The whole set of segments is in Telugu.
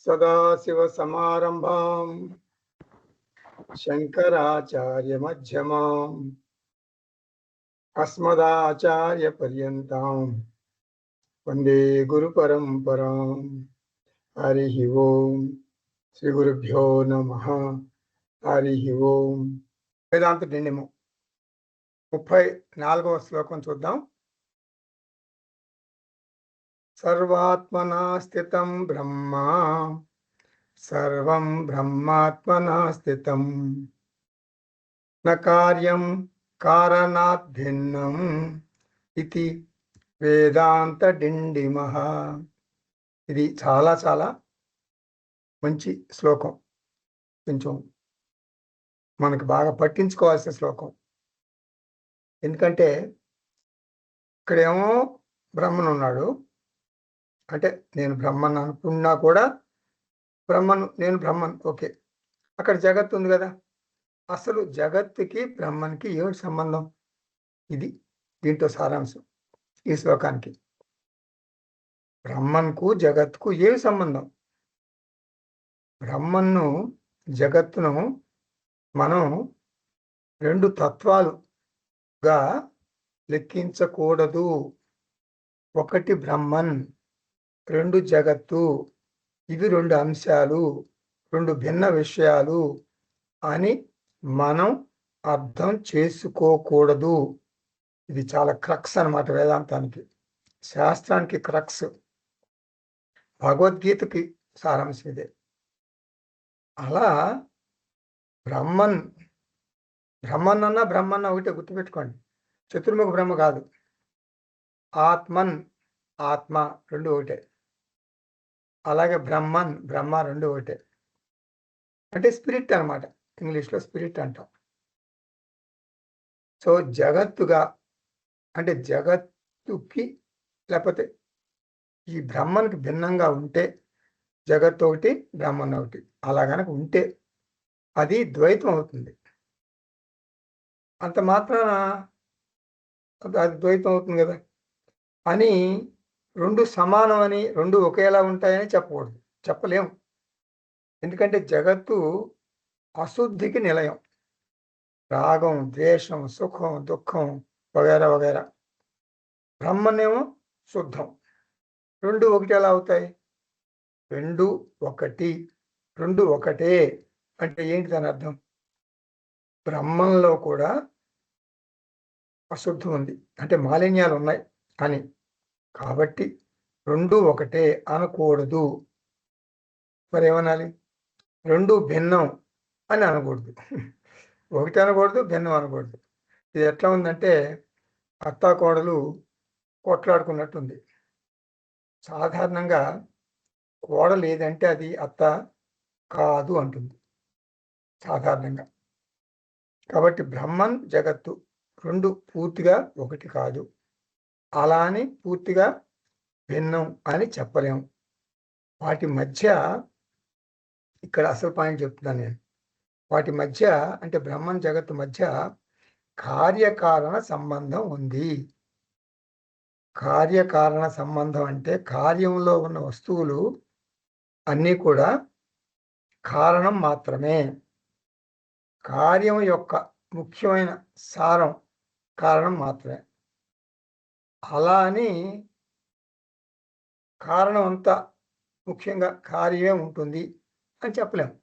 सदाशिवसमारम्भां शङ्कराचार्यमध्यमाम् अस्मदाचार्यपर्यन्तां वन्दे गुरुपरम्पराम्। हरिः ओं శ్రీ గురుభ్యో నమః. హరిః ఓం. వేదాంత డిండిము 34వ శ్లోకం చూద్దాం. సర్వాత్మనా స్థితం బ్రహ్మ సర్వం బ్రహ్మాత్మనా స్థితం న కార్యం కారణాత్ భిన్నం ఇది వేదాంత డిండిమః. ఇది చాలా చాలా మంచి శ్లోకం. కొంచెం మనకు బాగా పట్టించుకోవాల్సిన శ్లోకం. ఎందుకంటే ఇక్కడేమో బ్రహ్మను ఉన్నాడు, అంటే నేను బ్రహ్మన్ అనుకున్నా కూడా నేను బ్రహ్మన్, ఓకే. అక్కడ జగత్తు ఉంది కదా, అసలు జగత్తుకి బ్రహ్మన్కి ఏమిటి సంబంధం? ఇది దీంట్లో సారాంశం ఈ శ్లోకానికి. బ్రహ్మన్కు జగత్తుకు ఏమి సంబంధం? బ్రహ్మన్ను జగత్తును మనం రెండు తత్వాలుగా లెక్కించకూడదు. ఒకటి బ్రహ్మన్, రెండు జగత్తు. ఇవి రెండు అంశాలు, రెండు భిన్న విషయాలు అని మనం అర్థం చేసుకోకూడదు. ఇది చాలా క్రక్స్ అన్నమాట వేదాంతానికి, శాస్త్రానికి క్రక్స్. భగవద్గీతకి సారాంశం ఇదే. అలా బ్రహ్మన్ అన్న బ్రహ్మన్న ఒకటే గుర్తుపెట్టుకోండి. చతుర్ముఖ బ్రహ్మ కాదు. ఆత్మన్, ఆత్మ రెండు ఒకటే. అలాగే బ్రహ్మన్, బ్రహ్మ రెండు ఒకటే. అంటే స్పిరిట్ అనమాట, ఇంగ్లీష్లో స్పిరిట్ అంటాం. సో జగత్తుగా అంటే జగత్తుకి లేకపోతే ఈ బ్రహ్మన్కి భిన్నంగా ఉంటే జగత్తు ఒకటి, బ్రహ్మన్ ఒకటి. అలా కనుక ఉంటే అది ద్వైతం అవుతుంది. అంత మాత్రాన అది ద్వైతం అవుతుంది కదా అని రెండు సమానం అని, రెండు ఒకేలా ఉంటాయని చెప్పకూడదు, చెప్పలేము. ఎందుకంటే జగత్తు అశుద్ధికి నిలయం. రాగం, ద్వేషం, సుఖం, దుఃఖం వగైరా వగైరా. బ్రహ్మనేమో శుద్ధం. రెండు ఒకటి ఎలా అవుతాయి? రెండు ఒకటి, రెండు ఒకటే అంటే ఏంటి దాని అర్థం? బ్రహ్మంలో కూడా అశుద్ధం ఉంది, అంటే మాలిన్యాలు ఉన్నాయి అని. కాబట్టి రెండు ఒకటే అనకూడదు. మరి ఏమనాలి? రెండు భిన్నం అని అనకూడదు. ఒకటి అనకూడదు, భిన్నం అనకూడదు. ఇది ఎట్లా ఉందంటే అత్త కోడలు కొట్లాడుకున్నట్టుంది. సాధారణంగా కోడలు ఏదంటే అది అత్త కాదు అంటుంది సాధారణంగా. కాబట్టి బ్రహ్మన్, జగత్తు రెండు పూర్తిగా ఒకటి కాదు. అలా అని పూర్తిగా భిన్నం అని చెప్పలేము. వాటి మధ్య ఇక్కడ అసలు పాయింట్ చెప్తున్నాను నేను. వాటి మధ్య అంటే బ్రహ్మన్, జగత్తు మధ్య కార్యకారణ సంబంధం ఉంది. కార్యకారణ సంబంధం అంటే కార్యంలో ఉన్న వస్తువులు అన్నీ కూడా కారణం మాత్రమే. కార్యం యొక్క ముఖ్యమైన సారం కారణం మాత్రమే. అలా అని కారణం అంతా ముఖ్యంగా కార్యమే ఉంటుంది అని చెప్పలేము.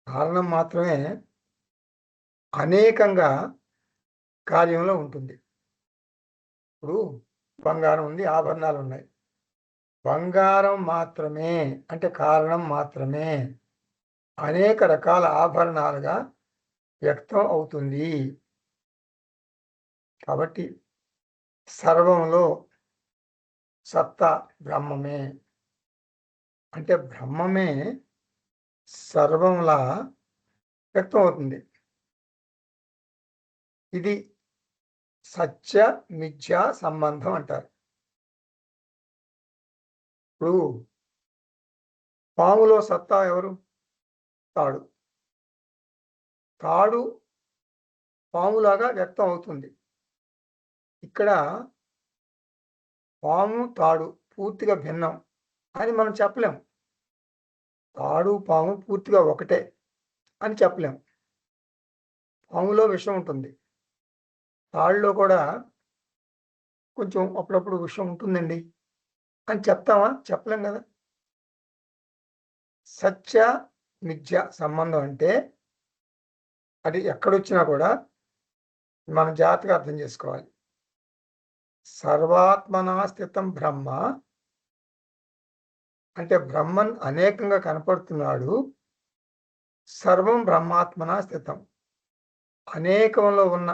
కారణం మాత్రమే అనేకంగా కార్యంలో ఉంటుంది. ఇప్పుడు బంగారం ఉంది, ఆభరణాలు ఉన్నాయి. బంగారం మాత్రమే అంటే కారణం మాత్రమే అనేక రకాల ఆభరణాలుగా వ్యక్తం అవుతుంది. కాబట్టి సర్వంలో సత్తా బ్రహ్మమే, అంటే బ్రహ్మమే సర్వంలా వ్యక్తం అవుతుంది. ఇది సత్య మిథ్యా సంబంధం అంటారు. ఇప్పుడు పాములో సత్తా ఎవరు? తాడు. తాడు పాములాగా వ్యక్తం అవుతుంది. ఇక్కడ పాము తాడు పూర్తిగా భిన్నం అని మనం చెప్పలేం. తాడు, పాము పూర్తిగా ఒకటే అని చెప్పలేం. పాములో విషం ఉంటుంది. తాడులో కూడా కొంచెం అప్పుడప్పుడు విషం ఉంటుందండి అని చెప్తామా? చెప్పలేం గదా! సత్య, మిథ్య సంబంధం అంటే అది ఎక్కడొచ్చినా కూడా మనం జాగ్రత్తగా అర్థం చేసుకోవాలి. సర్వాత్మనా స్థితం బ్రహ్మ అంటే బ్రహ్మన్ అనేకంగా కనపడుతున్నాడు. సర్వం బ్రహ్మాత్మనా స్థితం. అనేకంలో ఉన్న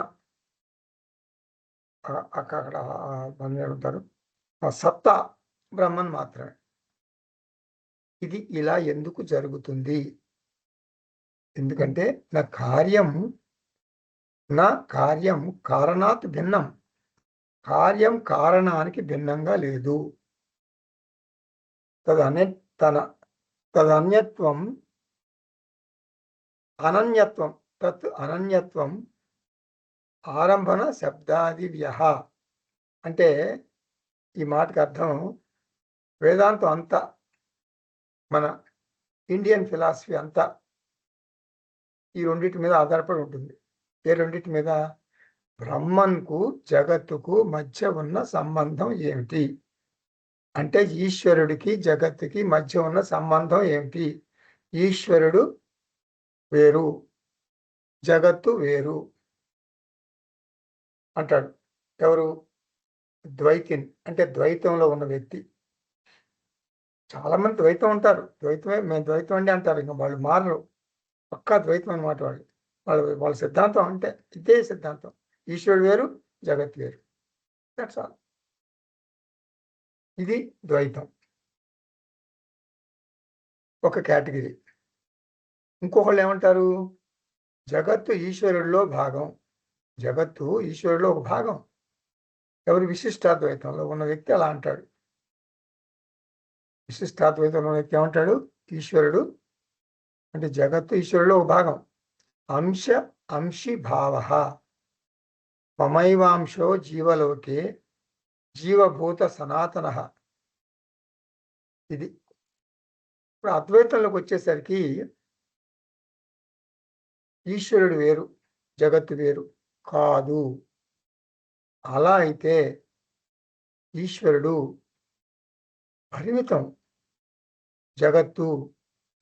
అక్కడ దాన్నేమంటారు? ఆ సత్తా బ్రహ్మన్ మాత్రమే. ఇది ఇలా ఎందుకు జరుగుతుంది? ఎందుకంటే నా కార్యం కారణాత్ భిన్నం. కార్యం కారణానికి భిన్నంగా లేదు. తదనే తన తదన్యత్వం అనన్యత్వం తత్ అనన్యత్వం ఆరంభన శబ్దాదివ్యః. అంటే ఈ మాటకి అర్థం వేదాంతం అంతా మన ఇండియన్ ఫిలాసఫీ అంతా ఈ రెండిటి మీద ఆధారపడి ఉంటుంది. ఏ రెండిటి మీద? బ్రహ్మన్‌కు, జగత్తుకు మధ్య ఉన్న సంబంధం ఏమిటి? అంటే ఈశ్వరుడికి, జగత్తుకి మధ్య ఉన్న సంబంధం ఏమిటి? ఈశ్వరుడు వేరు, జగత్తు వేరు అంటాడు. ఎవరు? ద్వైతిన్ అంటే ద్వైతంలో ఉన్న వ్యక్తి. చాలామంది ద్వైతం ఉంటారు. ద్వైతమే మేము ద్వైతం అండి అంటారు. ఇంక వాళ్ళు మారరు. పక్కా ద్వైతం అనమాట వాళ్ళు. వాళ్ళ సిద్ధాంతం అంటే ఇదే సిద్ధాంతం. ఈశ్వరుడు వేరు, జగత్ వేరు. That's all. ఇది ద్వైతం. ఒక కేటగిరీ. ఇంకొకళ్ళు ఏమంటారు? జగత్తు ఈశ్వరుడిలో భాగం. జగత్తు ఈశ్వరుడిలో ఒక భాగం. ఎవరు? విశిష్టాద్వైతంలో ఉన్న వ్యక్తి అలా అంటాడు. విశిష్టాద్వైతంలో ఉన్న వ్యక్తి ఏమంటాడు? ఈశ్వరుడు అంటే జగత్తు ఈశ్వరుడిలో ఒక భాగం. అంశి భావః మమైవాంశో జీవలోకే జీవభూత సనాతనః. ఇది. ఇప్పుడు అద్వైతంలోకి వచ్చేసరికి ఈశ్వరుడు వేరు, జగత్తు వేరు కాదు. అలా అయితే ఈశ్వరుడు పరిమితం, జగత్తు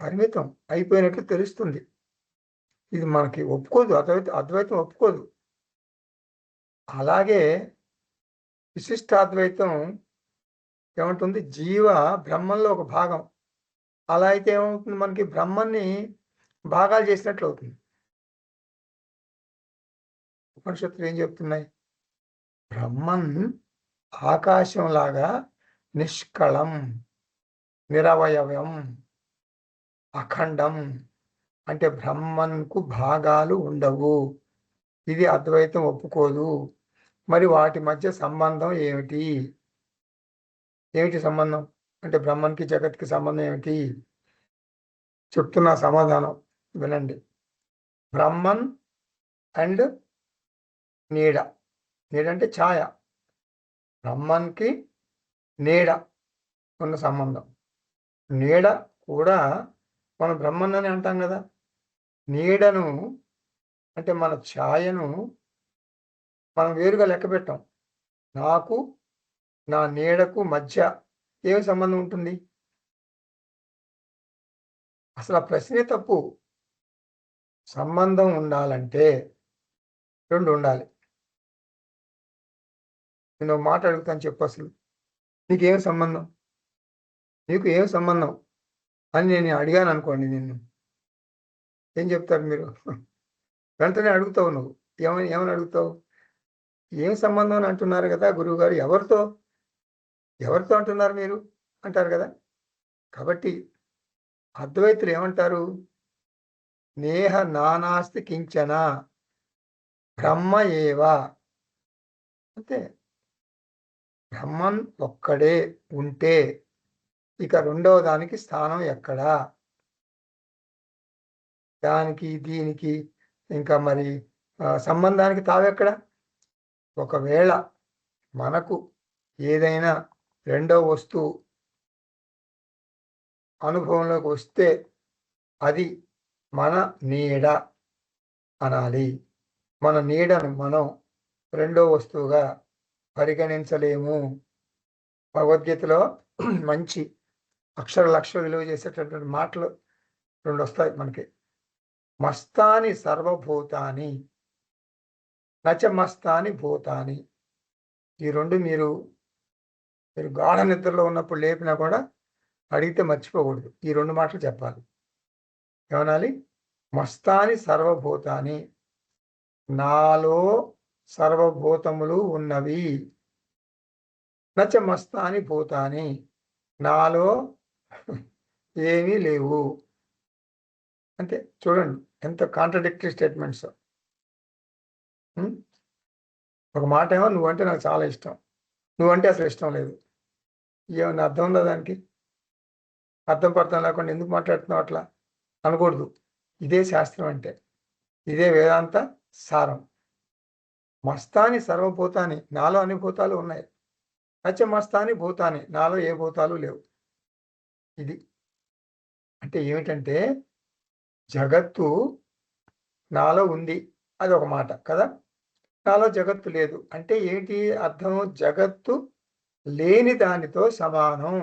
పరిమితం అయిపోయినట్లు తెలుస్తుంది. ఇది మనకి ఒప్పుకోదు. అద్వైతం ఒప్పుకోదు. అలాగే విశిష్టాద్వైతం ఏమంటుంది? జీవ బ్రహ్మంలో ఒక భాగం. అలా అయితే ఏమవుతుంది? మనకి బ్రహ్మాన్ని భాగాలు చేసినట్లు అవుతుంది. ఉపనిషత్తులు ఏం చెప్తున్నాయి? బ్రహ్మం ఆకాశంలాగా నిష్కళం, నిరవయవం, అఖండం. అంటే బ్రహ్మన్కు భాగాలు ఉండవు. ఇది అద్వైతం ఒప్పుకోదు. మరి వాటి మధ్య సంబంధం ఏమిటి? ఏమిటి సంబంధం? అంటే బ్రహ్మన్కి, జగత్కి సంబంధం ఏమిటి? చెప్తున్నా సమాధానం వినండి. బ్రహ్మన్ అండ్ నీడ. నీడ అంటే ఛాయ. బ్రహ్మన్కి నీడ ఉన్న సంబంధం. నీడ కూడా మనం బ్రహ్మన్ అని అంటాం కదా. నీడను అంటే మన ఛాయను మనం వేరుగా లెక్క పెట్టాం. నాకు నా నీడకు మధ్య ఏమి సంబంధం ఉంటుంది? అసలు ఆ ప్రశ్నే తప్పు. సంబంధం ఉండాలంటే రెండు ఉండాలి. నేను ఒక మాట అడుగుతాను, చెప్పు అసలు. నీకేం సంబంధం? నీకు ఏం సంబంధం అని నేను అడిగాను అనుకోండి నిన్ను, ఏం చెప్తారు మీరు? వెంటనే అడుగుతావు నువ్వు. ఏమని అడుగుతావు? ఏం సంబంధం అని అంటున్నారు కదా గురువుగారు, ఎవరితో? ఎవరితో అంటున్నారు మీరు అంటారు కదా. కాబట్టి అద్వైతులు ఏమంటారు? నేహ నానాస్తి కించన బ్రహ్మ ఏవ. అంతే. బ్రహ్మన్ ఒక్కడే ఉంటే ఇక రెండవ దానికి స్థానం ఎక్కడా? దానికి దీనికి ఇంకా మరి సంబంధానికి తావెక్కడ? ఒకవేళ మనకు ఏదైనా రెండవ వస్తువు అనుభవంలోకి వస్తే అది మన నీడ అనాలి. మన నీడను మనం రెండో వస్తువుగా పరిగణించలేము. భగవద్గీతలో మంచి అక్షర లక్ష విలువ చేసేటటువంటి మాటలు 2 వస్తాయి మనకి. మస్తాని సర్వభూతాని నచ మస్తాని భూతాని. ఈ 2 మీరు గాఢ నిద్రలో ఉన్నప్పుడు లేపినా కూడా అడిగితే మర్చిపోకూడదు. ఈ 2 మాటలు చెప్పాలి. ఏమనాలి? మస్తాని సర్వభూతాని, నాలో సర్వభూతములు ఉన్నవి. నచ మస్తాని భూతాని, నాలో ఏమీ లేవు. అంతే. చూడండి ఎంత కాంట్రడిక్టరీ స్టేట్మెంట్స్. ఒక మాట ఏమో నువ్వంటే నాకు చాలా ఇష్టం, నువ్వంటే అసలు ఇష్టం లేదు. ఏమన్నా అర్థం ఉందా దానికి? అర్థం పర్థం లేకుండా ఎందుకు మాట్లాడుతున్నావు అట్లా అనకూడదు. ఇదే శాస్త్రం అంటే, ఇదే వేదాంత సారం. మస్తాని సర్వభూతాని, నాలో అన్ని భూతాలు ఉన్నాయి. నచ్చ మస్తాని భూతాని, నాలో ఏ భూతాలు లేవు. ఇది అంటే ఏమిటంటే జగత్తు నాలో ఉంది, అది ఒక మాట కదా. నాలో జగత్తు లేదు అంటే ఏంటి అర్థం? జగత్తు లేని దానితో సమానం.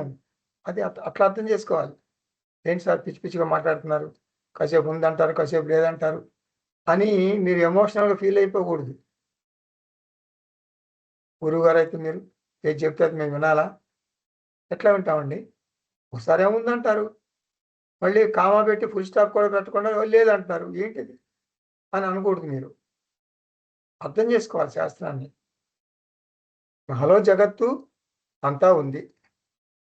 అది అట్లా అర్థం చేసుకోవాలి. ఏంటి సార్ పిచ్చి పిచ్చిగా మాట్లాడుతున్నారు, కాసేపు ఉందంటారు కాసేపు లేదంటారు అని మీరు ఎమోషనల్గా ఫీల్ అయిపోకూడదు. గురువుగారు అయితే మీరు ఏది చెప్తే అది మేము వినాలా? ఎట్లా వింటామండి? ఒకసారి ఏముందంటారు, మళ్ళీ కామా పెట్టి ఫుల్ స్టాప్ కూడా పెట్టకుండా లేదంటారు. ఏంటిది అని అనకూడదు. మీరు అర్థం చేసుకోవాలి శాస్త్రాన్ని. నాలో జగత్తు అంతా ఉంది,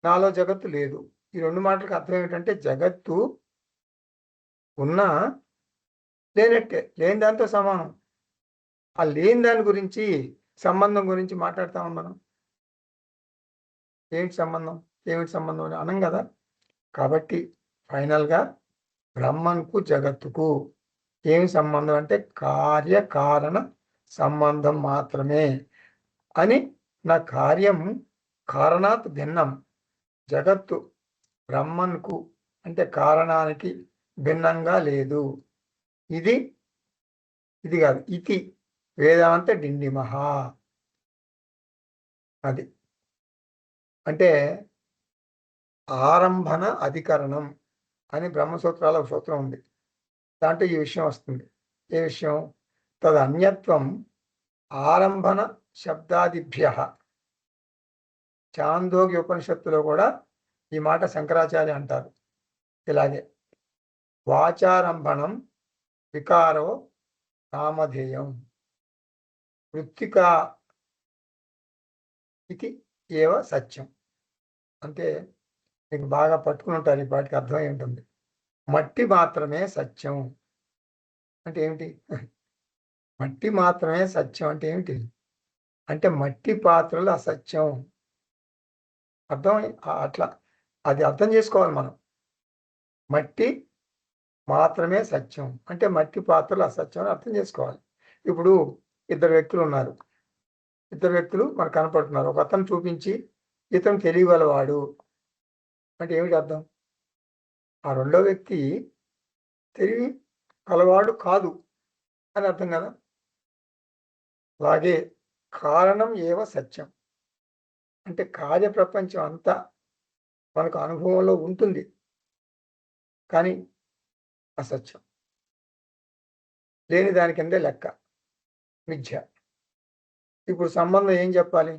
నాలో జగత్తు లేదు. ఈ 2 మాటలకు అర్థం ఏమిటంటే జగత్తు ఉన్నా లేనట్టే, లేని దాంతో సమానం. ఆ లేని దాని గురించి సంబంధం గురించి మాట్లాడతాం మనం. ఏంటి సంబంధం, ఏమిటి సంబంధం అని అనం కదా. కాబట్టి ఫైనల్గా బ్రహ్మన్కు జగత్తుకు ఏమి సంబంధం అంటే కార్యకారణ సంబంధం మాత్రమే అని. నా కార్యం కారణాత్ భిన్నం. జగత్తు బ్రహ్మన్కు అంటే కారణానికి భిన్నంగా లేదు. ఇది కాదు, ఇది వేదాంత డిండిమహ. అది అంటే ఆరంభన అధికరణం అని బ్రహ్మసూత్రాల ఒక సూత్రం ఉంది. దాంట్లో ఈ విషయం వస్తుంది. ఏ విషయం? తదన్యత్వం ఆరంభన శబ్దాదిభ్య. చాందోగ్య ఉపనిషత్తులో కూడా ఈ మాట శంకరాచార్య అంటారు ఇలాగే. వాచారంభణం వికారో నామధేయం వృత్తికా ఇది ఏవ సత్యం. అంటే మీకు బాగా పట్టుకుని ఉంటారు, ఈ పాటికి అర్థమై ఉంటుంది. మట్టి మాత్రమే సత్యం అంటే ఏమిటి? మట్టి మాత్రమే సత్యం అంటే ఏమిటి? అంటే మట్టి పాత్రలు అసత్యం. అర్థం అట్లా అది అర్థం చేసుకోవాలి మనం. మట్టి మాత్రమే సత్యం అంటే మట్టి పాత్రలు అసత్యం అని అర్థం చేసుకోవాలి. ఇప్పుడు 2 వ్యక్తులు ఉన్నారు. 2 వ్యక్తులు మనకు కనపడుతున్నారు. ఒక అతను చూపించి ఇతను తెలియగలవాడు అంటే ఏమిటి అర్థం? ఆ రెండో వ్యక్తి తెలివి కలవాడు కాదు అని అర్థం కదా. అలాగే కారణం ఏవ సత్యం అంటే కార్య ప్రపంచం అంతా మనకు అనుభవంలో ఉంటుంది, కానీ అసత్యం, లేని దాని కిందే లెక్క, మిథ్య. ఇప్పుడు సంబంధం ఏం చెప్పాలి?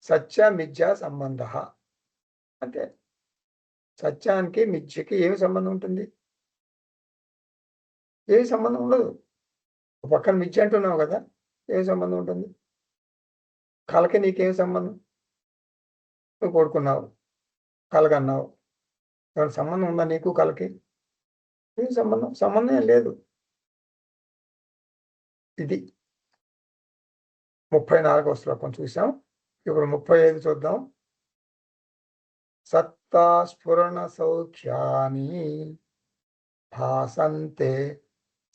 సత్య మిథ్య సంబంధ. అంటే సత్యానికి మిథ్యకి ఏమి సంబంధం ఉంటుంది? ఏమి సంబంధం ఉండదు. ఒక పక్కన మిథ్య అంటున్నావు కదా, ఏమి సంబంధం ఉంటుంది? కళకి నీకేం సంబంధం? నువ్వు పడుకున్నావు, కలగన్నావు, ఏమైనా సంబంధం ఉందా నీకు కళకి? ఏం సంబంధం? సంబంధం ఏం లేదు. ఇది 34వ శ్లోకం చూసాం. ఇప్పుడు 35 చూద్దాం. సత్తా స్ఫురణ సౌఖ్యాని భాసంతే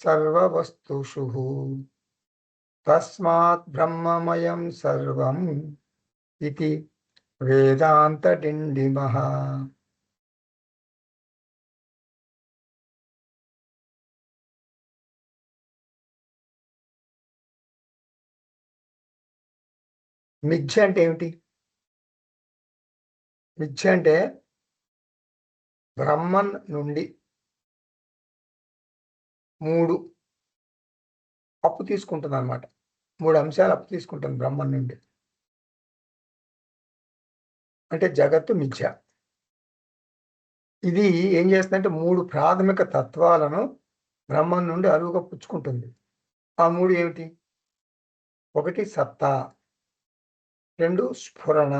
సర్వవస్తుషు తస్మాత్ బ్రహ్మమయం సర్వం ఇది వేదాంత డిండిమః. మిథ్య అంటే ఏమిటి? మిథ్య అంటే బ్రహ్మన్ నుండి 3 అప్పు తీసుకుంటుంది అనమాట. 3 అంశాలు అప్పు తీసుకుంటుంది బ్రహ్మన్ నుండి. అంటే జగత్తు మిథ్య. ఇది ఏం చేస్తుందంటే 3 ప్రాథమిక తత్వాలను బ్రహ్మం నుండి అరువుగా పుచ్చుకుంటుంది. ఆ 3 ఏమిటి? 1 సత్తా, 2 స్ఫురణ,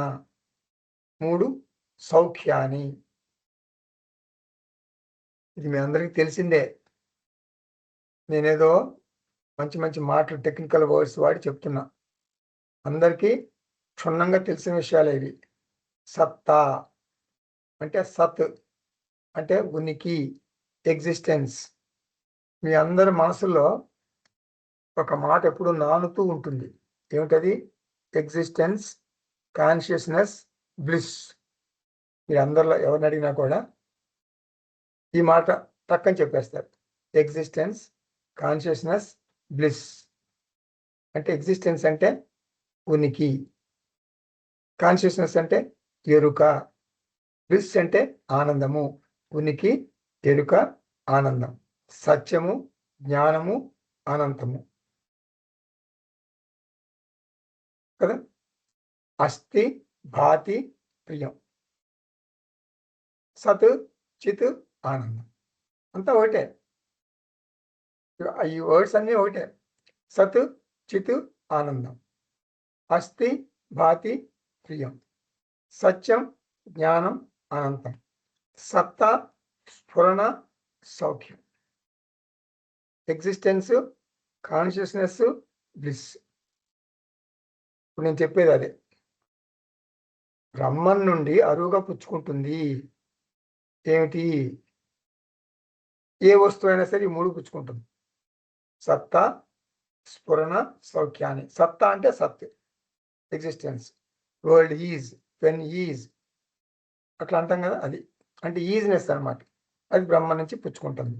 3 సౌఖ్యాని. ఇది మీ అందరికీ తెలిసిందే. నేనేదో మంచి మంచి మాటలు టెక్నికల్ వర్డ్స్ వాడి చెప్తున్నా. అందరికీ క్షుణ్ణంగా తెలిసిన విషయాలే ఇవి. సత్తా అంటే సత్ అంటే ఉనికి, ఎగ్జిస్టెన్స్. మీ అందరి మనసులో ఒక మాట ఎప్పుడు నానుతూ ఉంటుంది. ఏమిటది? Existence, consciousness, bliss. మీరు అందరిలో ఎవరిని అడిగినా కూడా ఈ మాట టక్కని చెప్పేస్తారు. Existence, consciousness, bliss. అంటే ఎగ్జిస్టెన్స్ అంటే ఉనికి, కాన్షియస్నెస్ అంటే ఎరుక, బ్లిస్ అంటే ఆనందము. ఉనికి, ఎరుక, ఆనందం. సత్యము, జ్ఞానము, అనంతము కదా. అస్థి, భాతి, ప్రియం. సత్, చిత్, ఆనందం అంతా ఒకటే. ఈ వర్డ్స్ అన్నీ ఒకటే. సత్, చిత్, ఆనందం. అస్థి, భాతి, ప్రియం. సత్యం, జ్ఞానం, అనంతం. సత్తా, స్ఫురణ, సౌఖ్యం. Existence, consciousness, bliss. ఇప్పుడు నేను చెప్పేది అదే. బ్రహ్మం నుండి అరువుగా పుచ్చుకుంటుంది. ఏమిటి? ఏ వస్తువు అయినా సరే ఈ 3 పుచ్చుకుంటుంది. సత్తా, స్ఫురణ, సౌఖ్యాన్ని. సత్తా అంటే సత్, existence. World is, when is, అట్లా అంటాం కదా, అది అంటే ఈజినెస్ అనమాట. అది బ్రహ్మ నుంచి పుచ్చుకుంటుంది.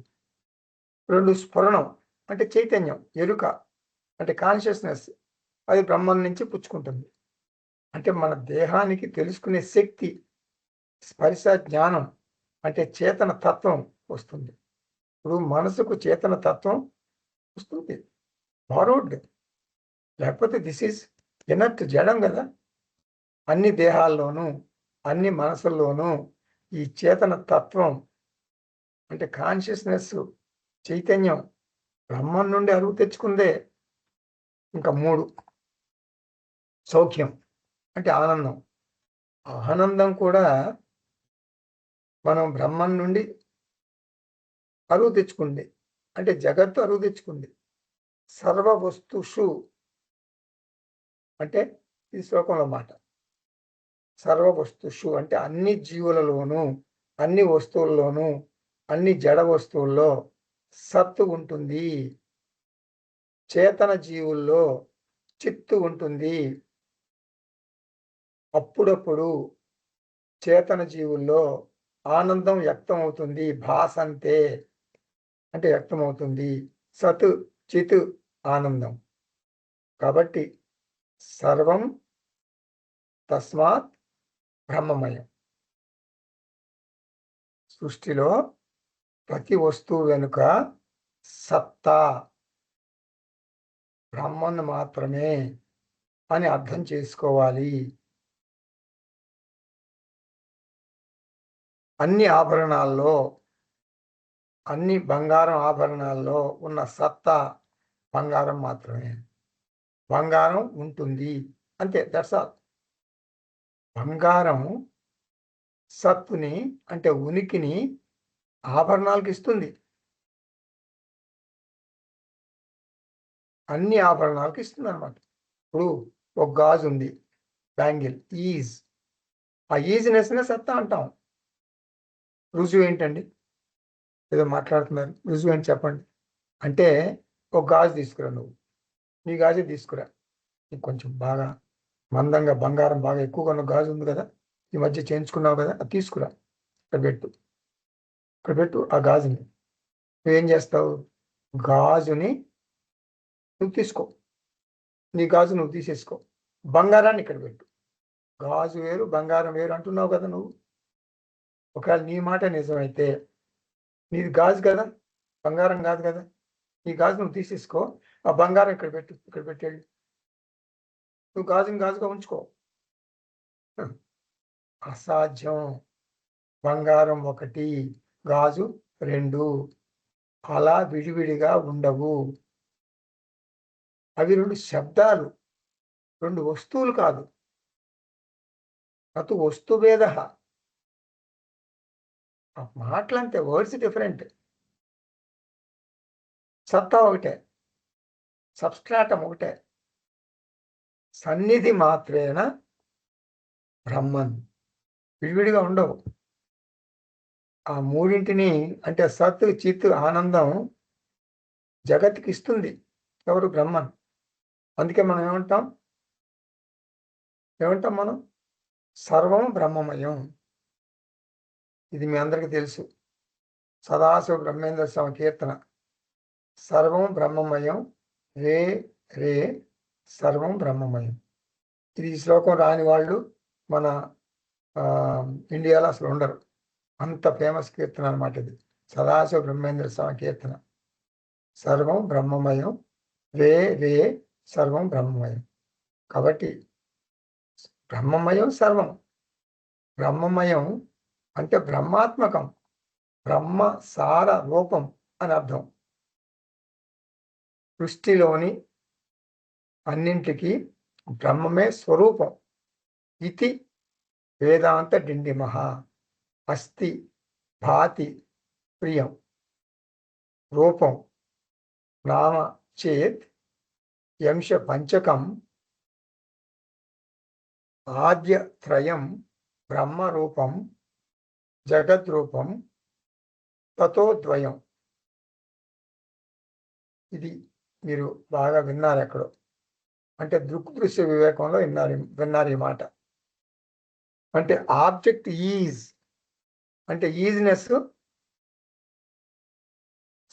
2 స్ఫురణం అంటే చైతన్యం, ఎరుక అంటే కాన్షియస్నెస్. అది బ్రహ్మం నుంచి పుచ్చుకుంటుంది. అంటే మన దేహానికి తెలుసుకునే శక్తి. స్పర్శ, జ్ఞానం అంటే చేతన తత్వం వస్తుంది. ఇప్పుడు మనసుకు చేతన తత్వం వస్తుంది, బారోడ్. లేకపోతే దిస్ ఈజ్ ఎనర్ట్, జడం కదా. అన్ని దేహాల్లోనూ, అన్ని మనసుల్లోనూ ఈ చేతన తత్వం అంటే కాన్షియస్నెస్, చైతన్యం బ్రహ్మం నుండి అరువు తెచ్చుకుందే. ఇంకా 3 సౌఖ్యం అంటే ఆనందం. ఆనందం కూడా మనం బ్రహ్మం నుండి అరువు తెచ్చుకుంది. అంటే జగత్తు అరువు తెచ్చుకుంది. సర్వ వస్తుషు అంటే ఈ శ్లోకంలో మాట. సర్వ వస్తుషు అంటే అన్ని జీవులలోనూ, అన్ని వస్తువుల్లోనూ, అన్ని జడ వస్తువుల్లో సత్తు ఉంటుంది. చేతన జీవుల్లో చిత్తు ఉంటుంది. అప్పుడప్పుడు చేతన జీవుల్లో ఆనందం వ్యక్తం అవుతుంది. భాసంతే అంటే వ్యక్తం అవుతుంది. సత్, చిత్, ఆనందం. కాబట్టి సర్వం తస్మాత్ బ్రహ్మమయం. సృష్టిలో ప్రతి వస్తువు వెనుక సత్తా బ్రహ్మను మాత్రమే అని అర్థం చేసుకోవాలి. అన్ని ఆభరణాల్లో, అన్ని బంగారం ఆభరణాల్లో ఉన్న సత్తా బంగారం మాత్రమే. బంగారం ఉంటుంది అంతే, దట్స్ ఆల్. బంగారం సత్తుని అంటే ఉనికిని ఆభరణాలకు ఇస్తుంది. అన్ని ఆభరణాలకు ఇస్తుంది అనమాట. ఇప్పుడు ఒక గాజు ఉంది, బ్యాంగిల్, ఈజ్. ఆ ఈజినెస్నే సత్తా అంటాం. రుజువు ఏంటండి? ఏదో మాట్లాడుతున్నారు, రుజువు ఏంటి చెప్పండి. అంటే ఒక గాజు తీసుకురా, నువ్వు నీ గాజే తీసుకురా. నీకు కొంచెం బాగా మందంగా బంగారం బాగా ఎక్కువగా ఉన్న గాజు ఉంది కదా, ఈ మధ్య చేయించుకున్నావు కదా, అది తీసుకురా. ఇక్కడ పెట్టు, ఇక్కడ పెట్టు ఆ గాజుని. నువ్వేం చేస్తావు? గాజుని నువ్వు తీసుకో, నీ గాజు నువ్వు తీసేసుకో. బంగారాన్ని ఇక్కడ పెట్టు. గాజు వేరు, బంగారం వేరు అంటున్నావు కదా నువ్వు. ఒకవేళ నీ మాట నిజమైతే, నీది గాజు కదా, బంగారం కాదు కదా. ఈ గాజు నువ్వు తీసేసుకో, ఆ బంగారం ఇక్కడ పెట్టు, ఇక్కడ పెట్టేళ్ళు. నువ్వు గాజుని గాజుగా ఉంచుకో. అసాధ్యం. బంగారం ఒకటి, గాజు రెండు, అలా విడివిడిగా ఉండవు. అవి రెండు శబ్దాలు, రెండు వస్తువులు కాదు. అటు వస్తుభేద. మాటలంటే వర్డ్స్ డిఫరెంట్. సత్తా ఒకటే, సబ్స్ట్రాటం ఒకటే. సన్నిధి మాత్రేన బ్రహ్మన్. విడివిడిగా ఉండవు. ఆ మూడింటిని అంటే సత్, చిత్, ఆనందం జగత్కి ఇస్తుంది ఎవరు? బ్రహ్మన్. అందుకే మనం ఏమంటాం మనం? సర్వం బ్రహ్మమయం. ఇది మీ అందరికీ తెలుసు. సదాశివ బ్రహ్మేంద్ర స్వామి కీర్తన. సర్వం బ్రహ్మమయం, రే రే సర్వం బ్రహ్మమయం. ఇది ఈ శ్లోకం రాని వాళ్ళు మన ఇండియాలో అసలు ఉండరు. అంత ఫేమస్ కీర్తన అనమాట ఇది. సదాశివ బ్రహ్మేంద్ర స్వామి కీర్తన. సర్వం బ్రహ్మమయం, రే రే సర్వం బ్రహ్మమయం. కాబట్టి బ్రహ్మమయం సర్వం. బ్రహ్మమయం అంటే బ్రహ్మాత్మకం, బ్రహ్మ సార రూపం అని అర్థం. సృష్టిలోని అన్నింటికి బ్రహ్మమే స్వరూపం. ఇది వేదాంత డిండిమహ. అస్థి భాతి ప్రియం. రూపం నామ చేత్ యంశ పంచకం ఆద్యత్రయం బ్రహ్మరూపం జగద్రూపం తతోద్వయం. ఇది మీరు బాగా విన్నారు ఎక్కడో. అంటే దృక్దృశ్య వివేకంలో విన్నారు ఈ మాట. అంటే ఆబ్జెక్ట్ ఈజ్ అంటే ఈజ్నెస్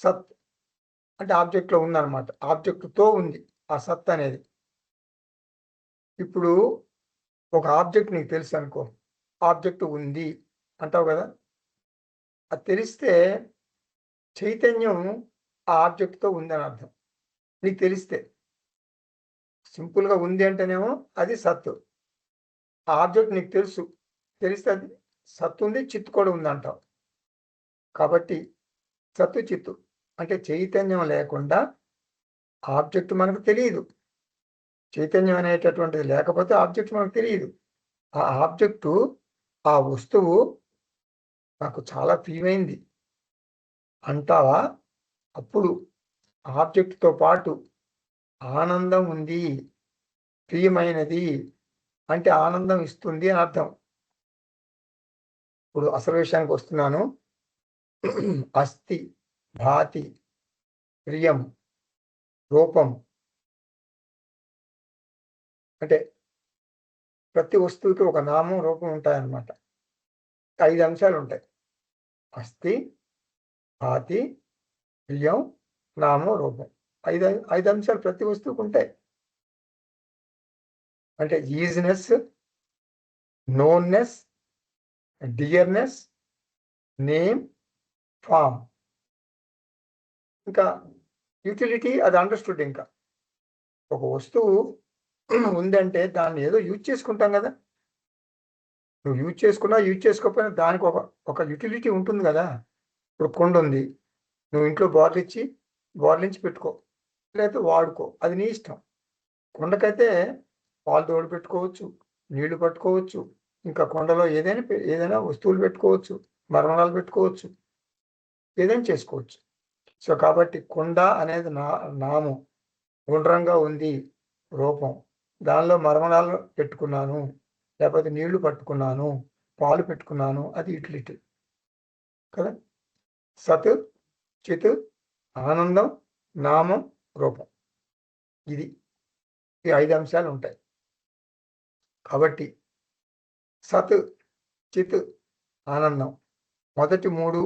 సత్ అంటే ఆబ్జెక్ట్లో ఉందన్నమాట. ఆబ్జెక్ట్తో ఉంది ఆ సత్ అనేది. ఇప్పుడు ఒక ఆబ్జెక్ట్ నీకు తెలుసు అనుకో, ఆబ్జెక్ట్ ఉంది అంటావు కదా. అది తెలిస్తే చైతన్యం ఆ ఆబ్జెక్ట్తో ఉందని అర్థం. నీకు తెలిస్తే సింపుల్గా ఉంది అంటేనేమో అది సత్తు. ఆ ఆబ్జెక్ట్ నీకు తెలుసు, తెలిస్తే అది సత్తు ఉంది, చిత్తు కూడా ఉంది అంటావు. కాబట్టి సత్తు చిత్తు అంటే చైతన్యం లేకుండా ఆబ్జెక్ట్ మనకు తెలియదు. చైతన్యం అనేటటువంటిది లేకపోతే ఆబ్జెక్ట్ మనకు తెలియదు. ఆ ఆబ్జెక్టు, ఆ వస్తువు నాకు చాలా ప్రియమైంది అంటావా, అప్పుడు ఆబ్జెక్ట్తో పాటు ఆనందం ఉంది. ప్రియమైనది అంటే ఆనందం ఇస్తుంది అని అర్థం. ఇప్పుడు అసలు విషయానికి వస్తున్నాను. అస్థి భాతి ప్రియం రూపం అంటే ప్రతి వస్తువుకి ఒక నామం రూపం ఉంటాయన్నమాట. 5 అంశాలు ఉంటాయి. అస్థి భాతి ప్రియం నామం రూపం. 5 అంశాలు ప్రతి వస్తువుకు ఉంటాయి. అంటే ఈజినెస్, నోన్నెస్, డియర్నెస్, నేమ్, ఫామ్. ఇంకా యూటిలిటీ అది అండర్స్టూడ్. ఇంకా ఒక వస్తువు ఉందంటే దాన్ని ఏదో యూజ్ చేసుకుంటాం కదా. నువ్వు యూజ్ చేసుకున్నా యూజ్ చేసుకోకపోయినా దానికి ఒక యూటిలిటీ ఉంటుంది కదా. ఇప్పుడు కుండ ఉంది, నువ్వు ఇంట్లో బోర్లించి పెట్టుకో, లేకపోతే వాడుకో, అది నీ ఇష్టం. కుండకైతే పాలు తోడు పెట్టుకోవచ్చు, నీళ్లు పట్టుకోవచ్చు, ఇంకా కుండలో ఏదైనా వస్తువులు పెట్టుకోవచ్చు, మరమరాలు పెట్టుకోవచ్చు, ఏదైనా చేసుకోవచ్చు. సో కాబట్టి కుండ అనేది నామం, గుండ్రంగా ఉంది రూపం. దానిలో మరమరాలు పెట్టుకున్నాను, లేకపోతే నీళ్లు పట్టుకున్నాను, పాలు పెట్టుకున్నాను, అది యూటిలిటీ కదా. సత్ చిత్ ఆనందం నామం రూపం, ఇది ఈ 5 అంశాలు ఉంటాయి. కాబట్టి సత్ చిత్ ఆనందం మొదటి 3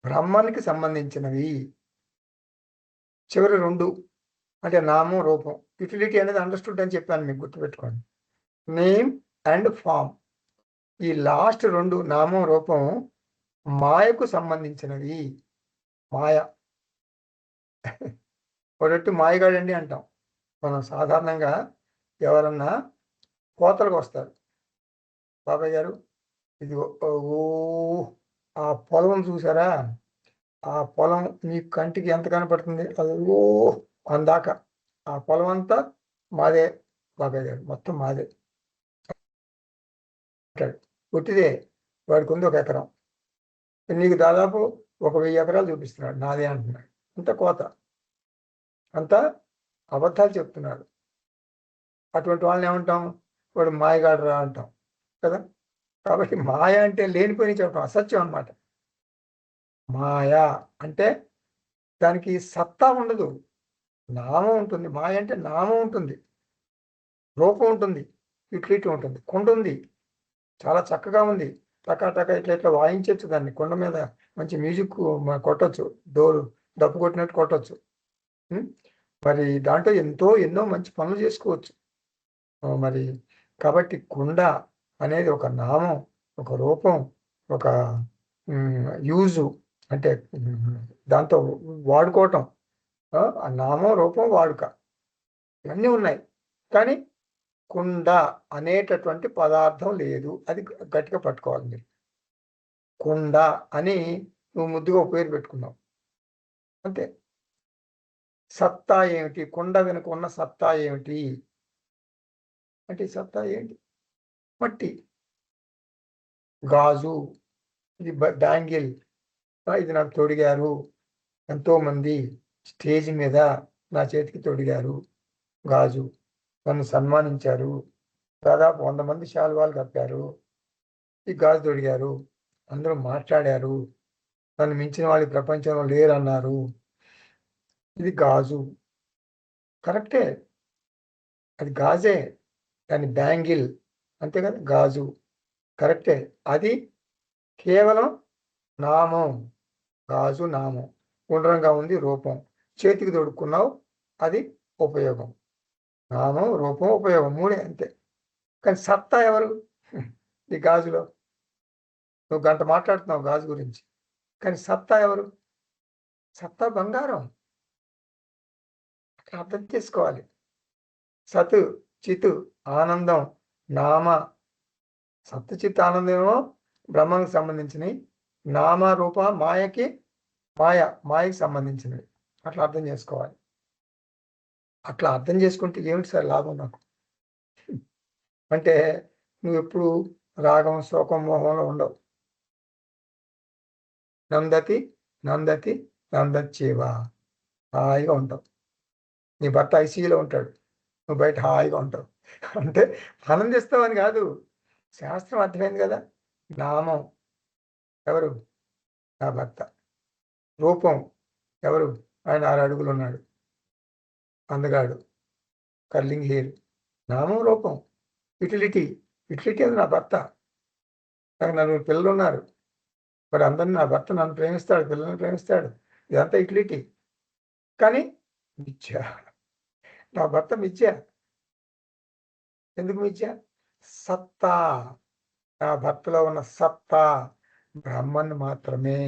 బ్రహ్మానికి సంబంధించినవి. చివరి 2 అంటే నామం రూపం యుటిలిటీ అనేది అండర్స్టూడ్ అని చెప్పాను, మీకు గుర్తుపెట్టుకోండి. నేమ్ అండ్ ఫామ్, ఈ లాస్ట్ 2 నామం రూపం మాయకు సంబంధించినవి. మాయ ఒకటి మాయగాడండి అంటాం మనం సాధారణంగా. ఎవరన్నా కోతలకు వస్తారు, బాబాయ్ గారు ఇది ఓ ఆ పొలం చూసారా, ఆ పొలం మీ కంటికి ఎంత కనపడుతుంది, అది ఓ అందాక ఆ పొలం అంతా మాదే బాబాయ్ గారు, మొత్తం మాదే అంటాడు. పుట్టిదే, వాడికి ఉంది 1 ఎకరం, నీకు దాదాపు 1000 ఎకరాలు చూపిస్తున్నాడు, నాదే అంటున్నాడు. అంత కోత, అంతా అబద్ధాలు చెప్తున్నాడు. అటువంటి వాళ్ళని ఏమంటాం, వాడు మాయగాడు రా అంటాం కదా. కాబట్టి మాయ అంటే లేనిపోయి చెప్పడం అసత్యం అన్నమాట. మాయ అంటే దానికి సత్తా ఉండదు, నామం ఉంటుంది. మాయ అంటే నామం ఉంటుంది, రూపం ఉంటుంది, యుటిలిటీ ఉంటుంది. కొండ ఉంది, చాలా చక్కగా ఉంది, టకా టకా ఇట్లా ఇట్లా వాయించవచ్చు దాన్ని. కొండ మీద మంచి మ్యూజిక్ కొట్టచ్చు, డోరు డప్పు కొట్టినట్టు కొట్టచ్చు. మరి దాంట్లో ఎన్నో మంచి పనులు చేసుకోవచ్చు. మరి కాబట్టి కుండ అనేది ఒక నామం, ఒక రూపం, ఒక యూజు, అంటే దాంతో వాడుకోవటం. ఆ నామం, రూపం, వాడుక ఇవన్నీ ఉన్నాయి. కానీ కుండ అనేటటువంటి పదార్థం లేదు, అది గట్టిగా పట్టుకోవాలి మీరు. కుండ అని నువ్వు ముద్దుగా పేరు పెట్టుకున్నావు అంతే. సత్తా ఏమిటి, కుండ వెనుక ఉన్న సత్తా ఏమిటి అంటే, సత్తా ఏంటి, మట్టి. గాజు, ఇది బ్యాంగిల్, ఇది నాకు తొడిగారు, ఎంతోమంది స్టేజ్ మీద నా చేతికి తొడిగారు గాజు, నన్ను సన్మానించారు, దాదాపు 100 మంది శాలువాలు కప్పారు, ఈ గాజు తొడిగారు, అందరూ మాట్లాడారు, నన్ను మించిన వాళ్ళు ప్రపంచంలో లేరన్నారు. ఇది గాజు, కరెక్టే, అది గాజే, దాని బ్యాంగిల్ అంతే కదా, గాజు కరెక్టే. అది కేవలం నామం, గాజు నామం, గుండ్రంగా ఉంది రూపం, చేతికి తొడుక్కున్నావు, అది ఉపయోగం. నామం, రూపం, ఉపయోగం, 3 అంతే. కానీ సత్తా ఎవరు ఈ గాజులో? నువ్వు గంట మాట్లాడుతున్నావు గాజు గురించి, కానీ సత్తా ఎవరు? సత్తా బంగారం. అట్లా అర్థం చేసుకోవాలి. సత్ చిత్ ఆనందం, నామ. సత్ చిత్ ఆనందం ఏమో బ్రహ్మకు సంబంధించినవి, నామ రూప మాయకి సంబంధించినవి. అట్లా అర్థం చేసుకోవాలి. అట్లా అర్థం చేసుకుంటే ఏమిటి సార్ లాభం నాకు అంటే, నువ్వు ఎప్పుడు రాగం, శోకం, మోహంలో ఉండవు. నందతి నందతి నందచ్చేవ, హాయిగా ఉంటావు. నీ భర్త ఐసీయూలో ఉంటాడు, నువ్వు బయట హాయిగా ఉంటావు. అంటే ఆనందిస్తావని కాదు, శాస్త్రం అర్థమైంది కదా. నామం ఎవరు? నా భర్త. రూపం ఎవరు? ఆయన 6 అడుగులు ఉన్నాడు, అందగాడు, కర్లింగ్ హెయిర్. నామం, రూపం, యుటిలిటీ అది నా భర్త. నాకు 4 పిల్లలు ఉన్నారు, మరి అందరినీ, నా భర్త నన్ను ప్రేమిస్తాడు, పిల్లల్ని ప్రేమిస్తాడు, ఇదంతా యుటిలిటీ. కానీ మిథ్య, నా భర్త మిథ్య. ఎందుకు మిథ్య? సత్తా, నా భర్తలో ఉన్న సత్తా బ్రహ్మన్ మాత్రమే.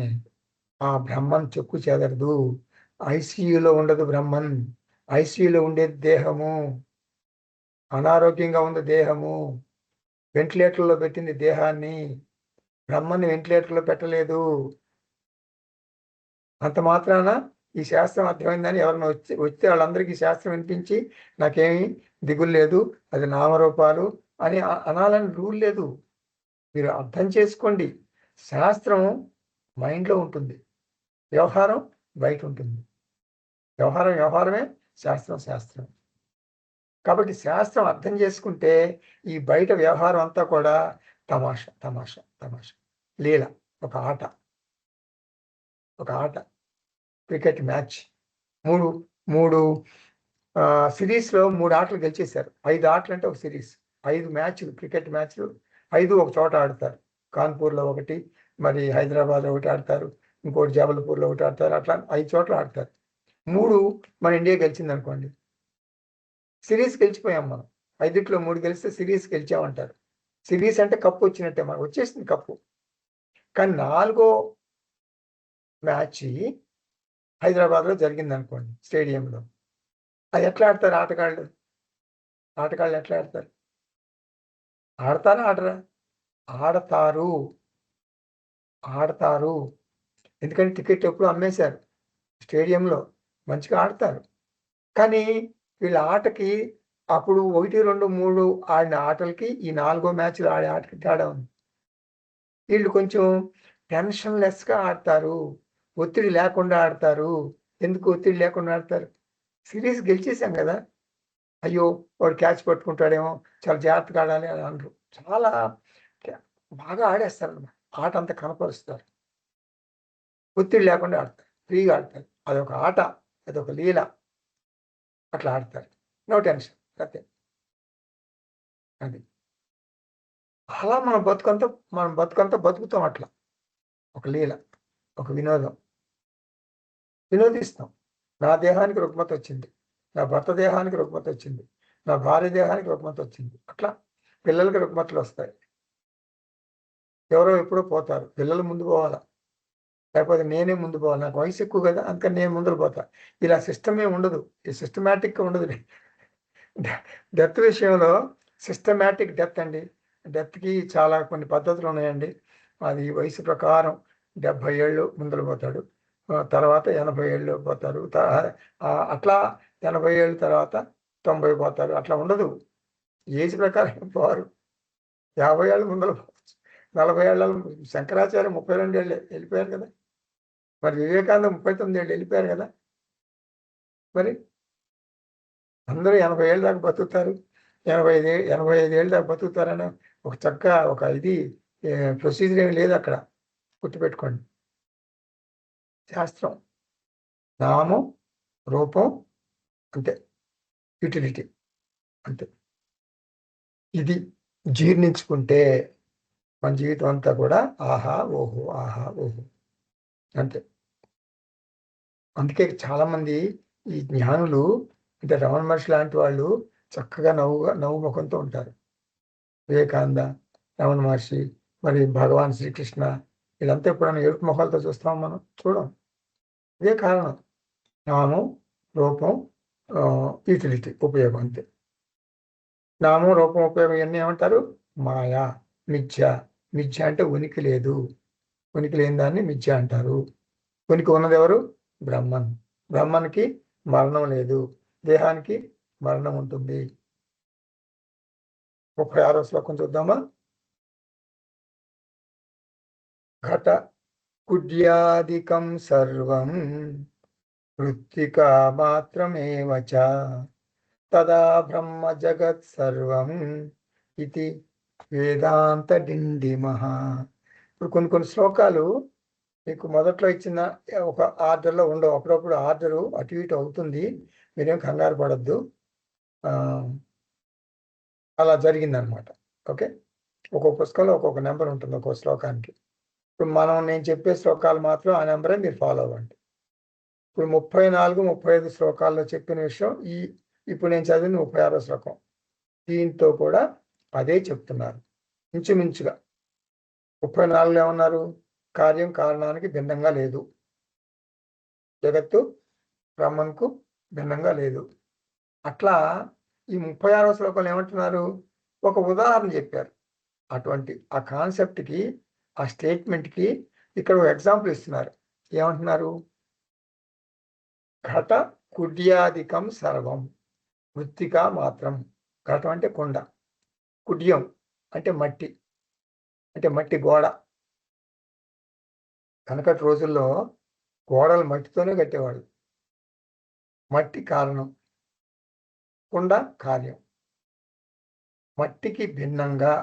ఆ బ్రహ్మన్ చెక్కు చెదరదు. ఐసీయూలో ఉండదు బ్రహ్మన్, ఐసీయూలో ఉండేది దేహము, అనారోగ్యంగా ఉంది దేహము, వెంటిలేటర్లో పెట్టింది దేహాన్ని, బ్రహ్మని వెంటిలేటర్లో పెట్టలేదు. అంత మాత్రాన ఈ శాస్త్రం అర్థమైందని ఎవరైనా వస్తే వాళ్ళందరికీ శాస్త్రం వినిపించి నాకేమీ దిగులు లేదు, అది నామరూపాలు అని అనాలని రూల్ లేదు. మీరు అర్థం చేసుకోండి. శాస్త్రం మైండ్లో ఉంటుంది, వ్యవహారం బయట ఉంటుంది. వ్యవహారమే, శాస్త్రం. కాబట్టి శాస్త్రం అర్థం చేసుకుంటే ఈ బయట వ్యవహారం అంతా కూడా తమాషా, లీల, ఒక ఆట, క్రికెట్ మ్యాచ్. మూడు సిరీస్లో 3 ఆటలు గెలిచేశారు. 5 ఆటలు అంటే ఒక సిరీస్, 5 మ్యాచ్లు, క్రికెట్ మ్యాచ్లు 5 ఒక చోట ఆడతారు. కాన్పూర్లో ఒకటి, మరి హైదరాబాద్లో ఒకటి ఆడతారు, ఇంకోటి జబల్పూర్లో ఒకటి ఆడతారు, అట్లా 5 చోట్ల ఆడతారు. 3 మన ఇండియా గెలిచింది అనుకోండి, సిరీస్ గెలిచిపోయాం మనం. 5ట్లో 3 గెలిస్తే సిరీస్ గెలిచామంటారు. సిరీస్ అంటే కప్పు వచ్చినట్టే, మనకు వచ్చేసింది కప్పు. కానీ 4వ మ్యాచ్ హైదరాబాద్లో జరిగిందనుకోండి స్టేడియంలో. అది ఎట్లా ఆడతారు ఆటగాళ్ళు? ఆటగాళ్ళు ఎట్లా ఆడతారు? ఆడతారా ఆడరా? ఆడతారు. ఆడతారు. ఎందుకంటే టికెట్లు ఎప్పుడో అమ్మేశారు. స్టేడియంలో మంచిగా ఆడతారు. కానీ వీళ్ళ ఆటకి అప్పుడు 1, 2, 3 ఆడిన ఆటలకి ఈ 4గో మ్యాచ్‌లో ఆడే ఆటకి తేడా ఉంది. వీళ్ళు కొంచెం టెన్షన్ లెస్‌గా ఆడతారు. ఒత్తిడి లేకుండా ఆడతారు. ఎందుకు ఒత్తిడి లేకుండా ఆడతారు? సిరీస్ గెలిచేసాం గదా! అయ్యో! వాడు క్యాచ్ పట్టుకుంటాడేమో, చాలా జాగ్రత్తగా ఆడాలి అని అనరు. చాలా బాగా ఆడేస్తారన్నమాట. ఆట అంతా కనపరుస్తారు. ఒత్తిడి లేకుండా ఆడతారు. ఫ్రీగా ఆడతారు. అదొక ఆట. అదొక లీల. అట్లా ఆడతారు. No tension. అంతే. అది. అలా మనం బతుకంతా బతుకుతాం అట్లా. ఒక లీల. ఒక వినోదం. వినోదిస్తాం. నా దేహానికి రుగ్మతొచ్చింది. నా భర్త దేహానికి రుగ్మతొచ్చింది. నా భార్య దేహానికి రుగ్మతొచ్చింది. అట్లా పిల్లలకి రుగ్మతలొస్తాయి. ఎవరో ఎప్పుడో పోతారు. పిల్లలు ముందు పోవాలా. లేకపోతే నేనే ముందు పోవాలి. నాకు వయసు ఎక్కువ కదా! అందుకని నేను ముందర పోతా. ఇలా సిస్టమే ఉండదు. ఈ సిస్టమాటిక్‌గా ఉండదు. డెత్ విషయంలో సిస్టమాటిక్ డెత్ అండి. డెత్‌కి చాలా కొన్ని పద్ధతులున్నాయండి. అది వయసు ప్రకారం 70 ఏళ్ళు ముందర పోతాడు. తర్వాత 80 ఏళ్ళు పోతారు. అట్లా 80 ఏళ్ళ తర్వాత 90 పోతారు. అట్లా ఉండదు. ఏజ్ ప్రకారం పోరు. 50 ఏళ్ళ ముందర పోవచ్చు. 40 ఏళ్ళలో శంకరాచార్య 32 ఏళ్ళే ఎళ్ళిపోయారు కదా! మరి వివేకానంద 39 ఏళ్ళు ఎళ్ళిపోయారు కదా! మరి అందరూ 80 ఏళ్ళ దాకా బతుకుతారు. 85 ఏళ్ళ దాకా బతుకుతారని ఒక ఒక ఇది ప్రొసీజర్ ఏమి లేదక్కడ. గుర్తుపెట్టుకోండి. శాస్త్రం. నామం, రూపం అంతే. యుటిలిటీ అంతే. ఇది జీర్ణించుకుంటే మన జీవితం అంతా కూడా ఆహా! ఓహో! ఆహా! ఓహో! అంతే. అందుకే చాలామంది ఈ జ్ఞానులు అంటే రమణ మహర్షి లాంటి వాళ్ళు చక్కగా నవ్వు ముఖంతో ఉంటారు. వివేకానంద, రమణ మహర్షి, మరి భగవాన్ శ్రీకృష్ణ వీళ్ళంతా ఎప్పుడైనా ఏడుపు మొహాలతో చూస్తామా మనం? చూడం. ఇదే కారణం. నామం, రూపం, యుటిలిటీ ఉపయోగం అంతే. నామం, రూపం, ఉపయోగం ఇవన్నీ ఏమంటారు? మాయ, మిథ్య. మిథ్య అంటే ఉనికి లేదు. ఉనికి లేని దాన్ని మిథ్య అంటారు. ఉనికి ఉన్నదెవరు? బ్రహ్మన్. బ్రహ్మన్‌కి మరణం లేదు. దేహానికి మరణం ఉంటుంది. 36వ శ్లోకం చూద్దామా? ఘట కుడ్యాదికం సర్వం మృత్తికా మాత్రమేవ చ తదా బ్రహ్మ జగత్ సర్వం ఇది వేదాంత డిండిమః. ఇప్పుడు కొన్ని శ్లోకాలు మీకు మొదట్లో ఇచ్చిన ఒక ఆర్డర్‌లో ఉండవు. అప్పుడప్పుడు ఆర్డరు అటు ఇటు అవుతుంది. మీరేం కంగారు పడొద్దు. అలా జరిగిందనమాట. ఓకే. ఒక్కొక్క పుస్తకంలో ఒక్కొక్క నంబర్ ఉంటుంది ఒక్కో శ్లోకానికి. ఇప్పుడు నేను చెప్పే శ్లోకాలు మాత్రం ఆ నంబరే మీరు ఫాలో అవ్వండి. ఇప్పుడు 34, 35 శ్లోకాల్లో చెప్పిన విషయం ఇప్పుడు నేను చదివింది 36వ శ్లోకం. దీంతో కూడా అదే చెప్తున్నారు. ఇంచుమించుగా. 34లో ఏమన్నారు? కార్యం కారణానికి భిన్నంగా లేదు. జగత్తు బ్రహ్మన్‌కు భిన్నంగా లేదు. అట్లా ఈ 36వ శ్లోకంలో ఏమంటున్నారు? ఒక ఉదాహరణ చెప్పారు. అటువంటి ఆ కాన్సెప్ట్‌కి, ఆ స్టేట్మెంట్‌కి ఇక్కడ ఒక ఎగ్జాంపుల్ ఇస్తున్నారు. ఏమంటున్నారు? ఘట కుడ్యాదికం సర్వం మృత్తికా మాత్రం. ఘటం అంటే కుండ. కుడ్యం అంటే మట్టి. అంటే మట్టి గోడ. వెనకటి రోజుల్లో గోడలు మట్టితోనే కట్టేవాళ్ళు. మట్టి కారణం. కుండ కార్యం. మట్టికి భిన్నంగా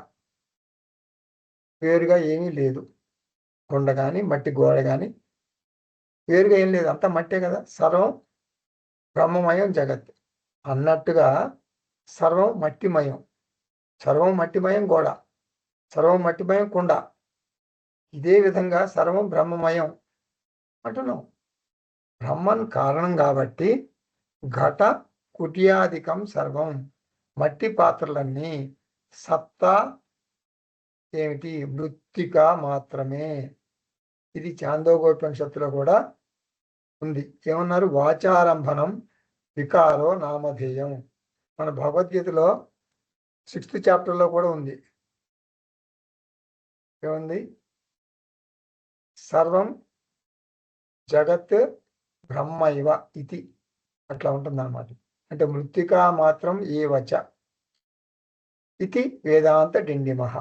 వేరుగా ఏమీ లేదు. కుండ గాని, మట్టి గోడ గాని వేరుగా ఏం లేదు. అంతా మట్టే కదా! సర్వం బ్రహ్మమయం జగత్ అన్నట్టుగా సర్వం మట్టిమయం. సర్వం మట్టిమయం గోడ. సర్వం మట్టిమయం కుండ. ఇదే విధంగా సర్వం బ్రహ్మమయం అంటున్నాం. బ్రహ్మన్ కారణం కాబట్టి ఘట కుటియాధికం సర్వం, మట్టి పాత్రలన్నీ సత్తా ఏమిటి? మృత్తిక మాత్రమే. ఇది చాందోగ్యోపనిషత్తులో కూడా ఉంది. ఏమన్నారు? వాచారంభనం వికారో నామధేయం. మన భగవద్గీతలో 6th చాప్టర్లో కూడా ఉంది. ఏముంది? సర్వం జగత్ బ్రహ్మైవ ఇది. అట్లా ఉంటుందన్నమాట. అంటే మృత్తికా మాత్రం ఏ వచ ఇది వేదాంత డిండిమః.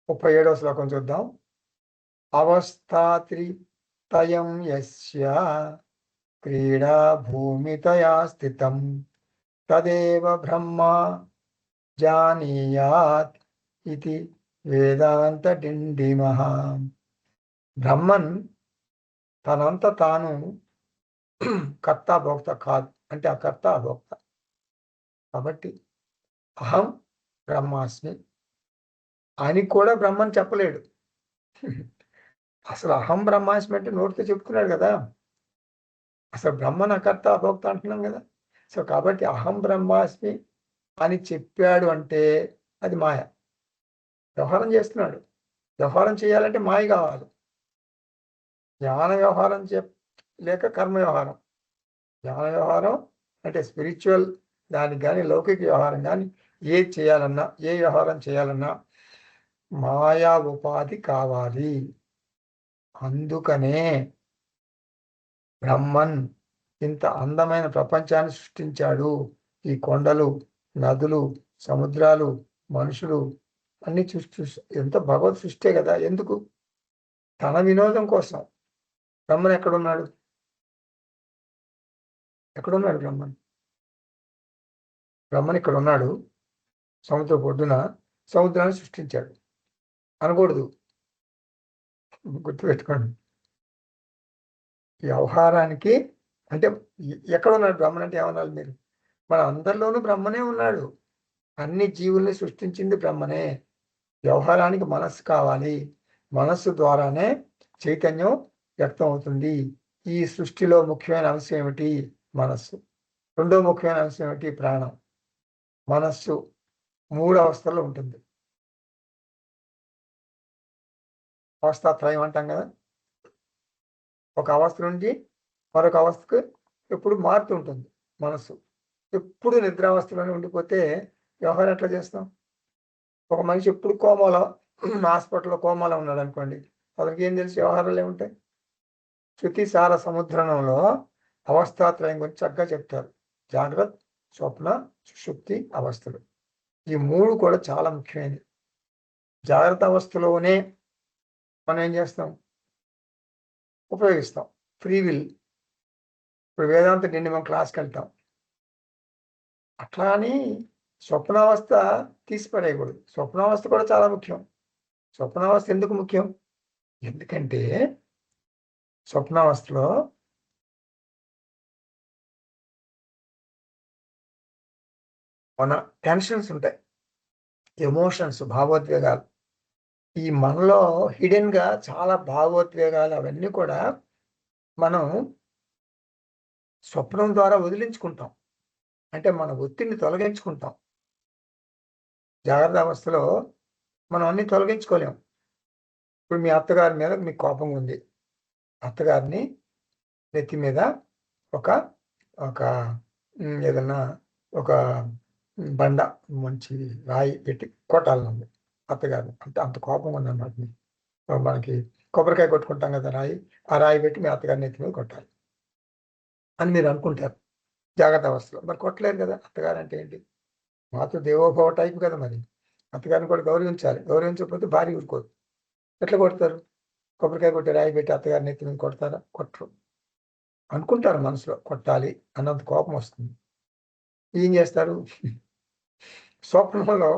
37వ శ్లోకం చూద్దాం. అవస్థాత్రితయం యస్య క్రీడా భూమితయా స్థితం తదేవ బ్రహ్మ జానీయాత్ ఇది వేదాంత డిండిమః. బ్రహ్మన్ తనంత తాను కర్త భోక్త కాదు, అంటే అకర్త అభోక్త. కాబట్టి అహం బ్రహ్మాస్మి అని కూడా బ్రహ్మని చెప్పలేడు. అసలు అహం బ్రహ్మాస్మి అంటే నోటితో చెప్తున్నాడు కదా. అసలు బ్రహ్మన్ అకర్త అభోక్త అంటున్నాం కదా. సో కాబట్టి అహం బ్రహ్మాస్మి అని చెప్పాడు అంటే అది మాయ. వ్యవహారం చేస్తున్నాడు. వ్యవహారం చేయాలంటే మాయ కావాలి. జ్ఞాన వ్యవహారం లేక కర్మ వ్యవహారం. జ్ఞాన వ్యవహారం అంటే స్పిరిచువల్ దానికి కానీ లౌకిక వ్యవహారం కానీ ఏది చేయాలన్నా, ఏ వ్యవహారం చేయాలన్నా మాయా ఉపాధి కావాలి. అందుకనే బ్రహ్మన్ ఇంత అందమైన ప్రపంచాన్ని సృష్టించాడు. ఈ కొండలు, నదులు, సముద్రాలు, మనుషులు అన్ని ఎంత భగవత్ సృష్టే కదా. ఎందుకు? తన వినోదం కోసం. బ్రహ్మన్ ఎక్కడున్నాడు? ఎక్కడున్నాడు బ్రహ్మన్? బ్రహ్మన్ ఇక్కడ ఉన్నాడు. సముద్ర ఒడ్డున సముద్రాన్ని సృష్టించాడు అనకూడదు. గుర్తుపెట్టుకోండి. వ్యవహారానికి అంటే ఎక్కడున్నాడు బ్రహ్మన్ అంటే ఏమన్నారు మీరు? మన అందరిలోనూ బ్రహ్మనే ఉన్నాడు. అన్ని జీవుల్ని సృష్టించింది బ్రహ్మనే. వ్యవహారానికి మనస్సు కావాలి. మనస్సు ద్వారానే చైతన్యం వ్యక్తం అవుతుంది. ఈ సృష్టిలో ముఖ్యమైన అంశం ఏమిటి? మనస్సు. రెండో ముఖ్యమైన అంశం ఏమిటి? ప్రాణం. మనస్సు 3 అవస్థల్లో ఉంటుంది. అవస్థాత్రయం అంటాం కదా. ఒక అవస్థ నుండి మరొక అవస్థకు ఎప్పుడు మారుతూ ఉంటుంది మనస్సు. ఎప్పుడు నిద్రావస్థలోనే ఉండిపోతే వ్యవహారం ఎట్లా చేస్తాం? ఒక మనిషి ఎప్పుడు కోమాలో, హాస్పిటల్లో కోమాలో ఉన్నాడు అనుకోండి, అతనికి ఏం తెలిసి వ్యవహారాలు ఏముంటాయి? శృతి సార సముద్రంలో అవస్థాత్రయం గురించి చక్కగా చెప్తారు. జాగ్రత్త, స్వప్న, సుషుప్తి అవస్థలు. ఈ 3 కూడా చాలా ముఖ్యమైనవి. జాగ్రత్త అవస్థలోనే మనం ఏం చేస్తాం? ఉపయోగిస్తాం ఫ్రీ విల్. ఇప్పుడు వేదాంత డిండిమం క్లాస్కి వెళ్తాం. అట్లా అని స్వప్నావస్థ తీసిపడేయకూడదు. స్వప్నావస్థ కూడా చాలా ముఖ్యం. స్వప్నావస్థ ఎందుకు ముఖ్యం? ఎందుకంటే స్వప్నావస్థలో మన టెన్షన్స్ ఉంటాయి, ఎమోషన్స్, భావోద్వేగాలు. ఈ మనలో హిడెన్ గా చాలా భావోద్వేగాలు అవన్నీ కూడా మనం స్వప్నం ద్వారా వదిలించుకుంటాం. అంటే మన ఒత్తిడిని తొలగించుకుంటాం. జాగ్రత్త అవస్థలో మనం అన్ని తొలగించుకోలేము. ఇప్పుడు మీ అత్తగారి మీద మీకు కోపం ఉంది. అత్తగారిని నెత్తి మీద ఒక ఒక ఏదన్నా ఒక బండ మంచి రాయి పెట్టి కొట్టాలనుంది అత్తగారిని. అంటే అంత కోపం ఉందన్నమాట. మనకి కొబ్బరికాయ కొట్టుకుంటాం కదా రాయి, ఆ రాయి పెట్టి మీ అత్తగారిని నెత్తి మీద కొట్టాలి అని మీరు అనుకుంటారు జాగ్రత్త అవస్థలో. మరి కొట్టలేరు కదా. అత్తగారు అంటే ఏంటి? మాతృ దేవోభవ టైప్ కదా. మరి అత్తగారిని కూడా గౌరవించాలి. గౌరవించకపోతే భార్య ఊరుకోదు. ఎట్లా కొడతారు? కొబ్బరికాయ కొట్టి రాయి పెట్టి అత్తగారిని నెత్తి మీద కొడతారా? కొట్టరు. అనుకుంటారు మనసులో కొట్టాలి అన్నంత కోపం వస్తుంది. ఏం చేస్తారు? స్వప్నంలో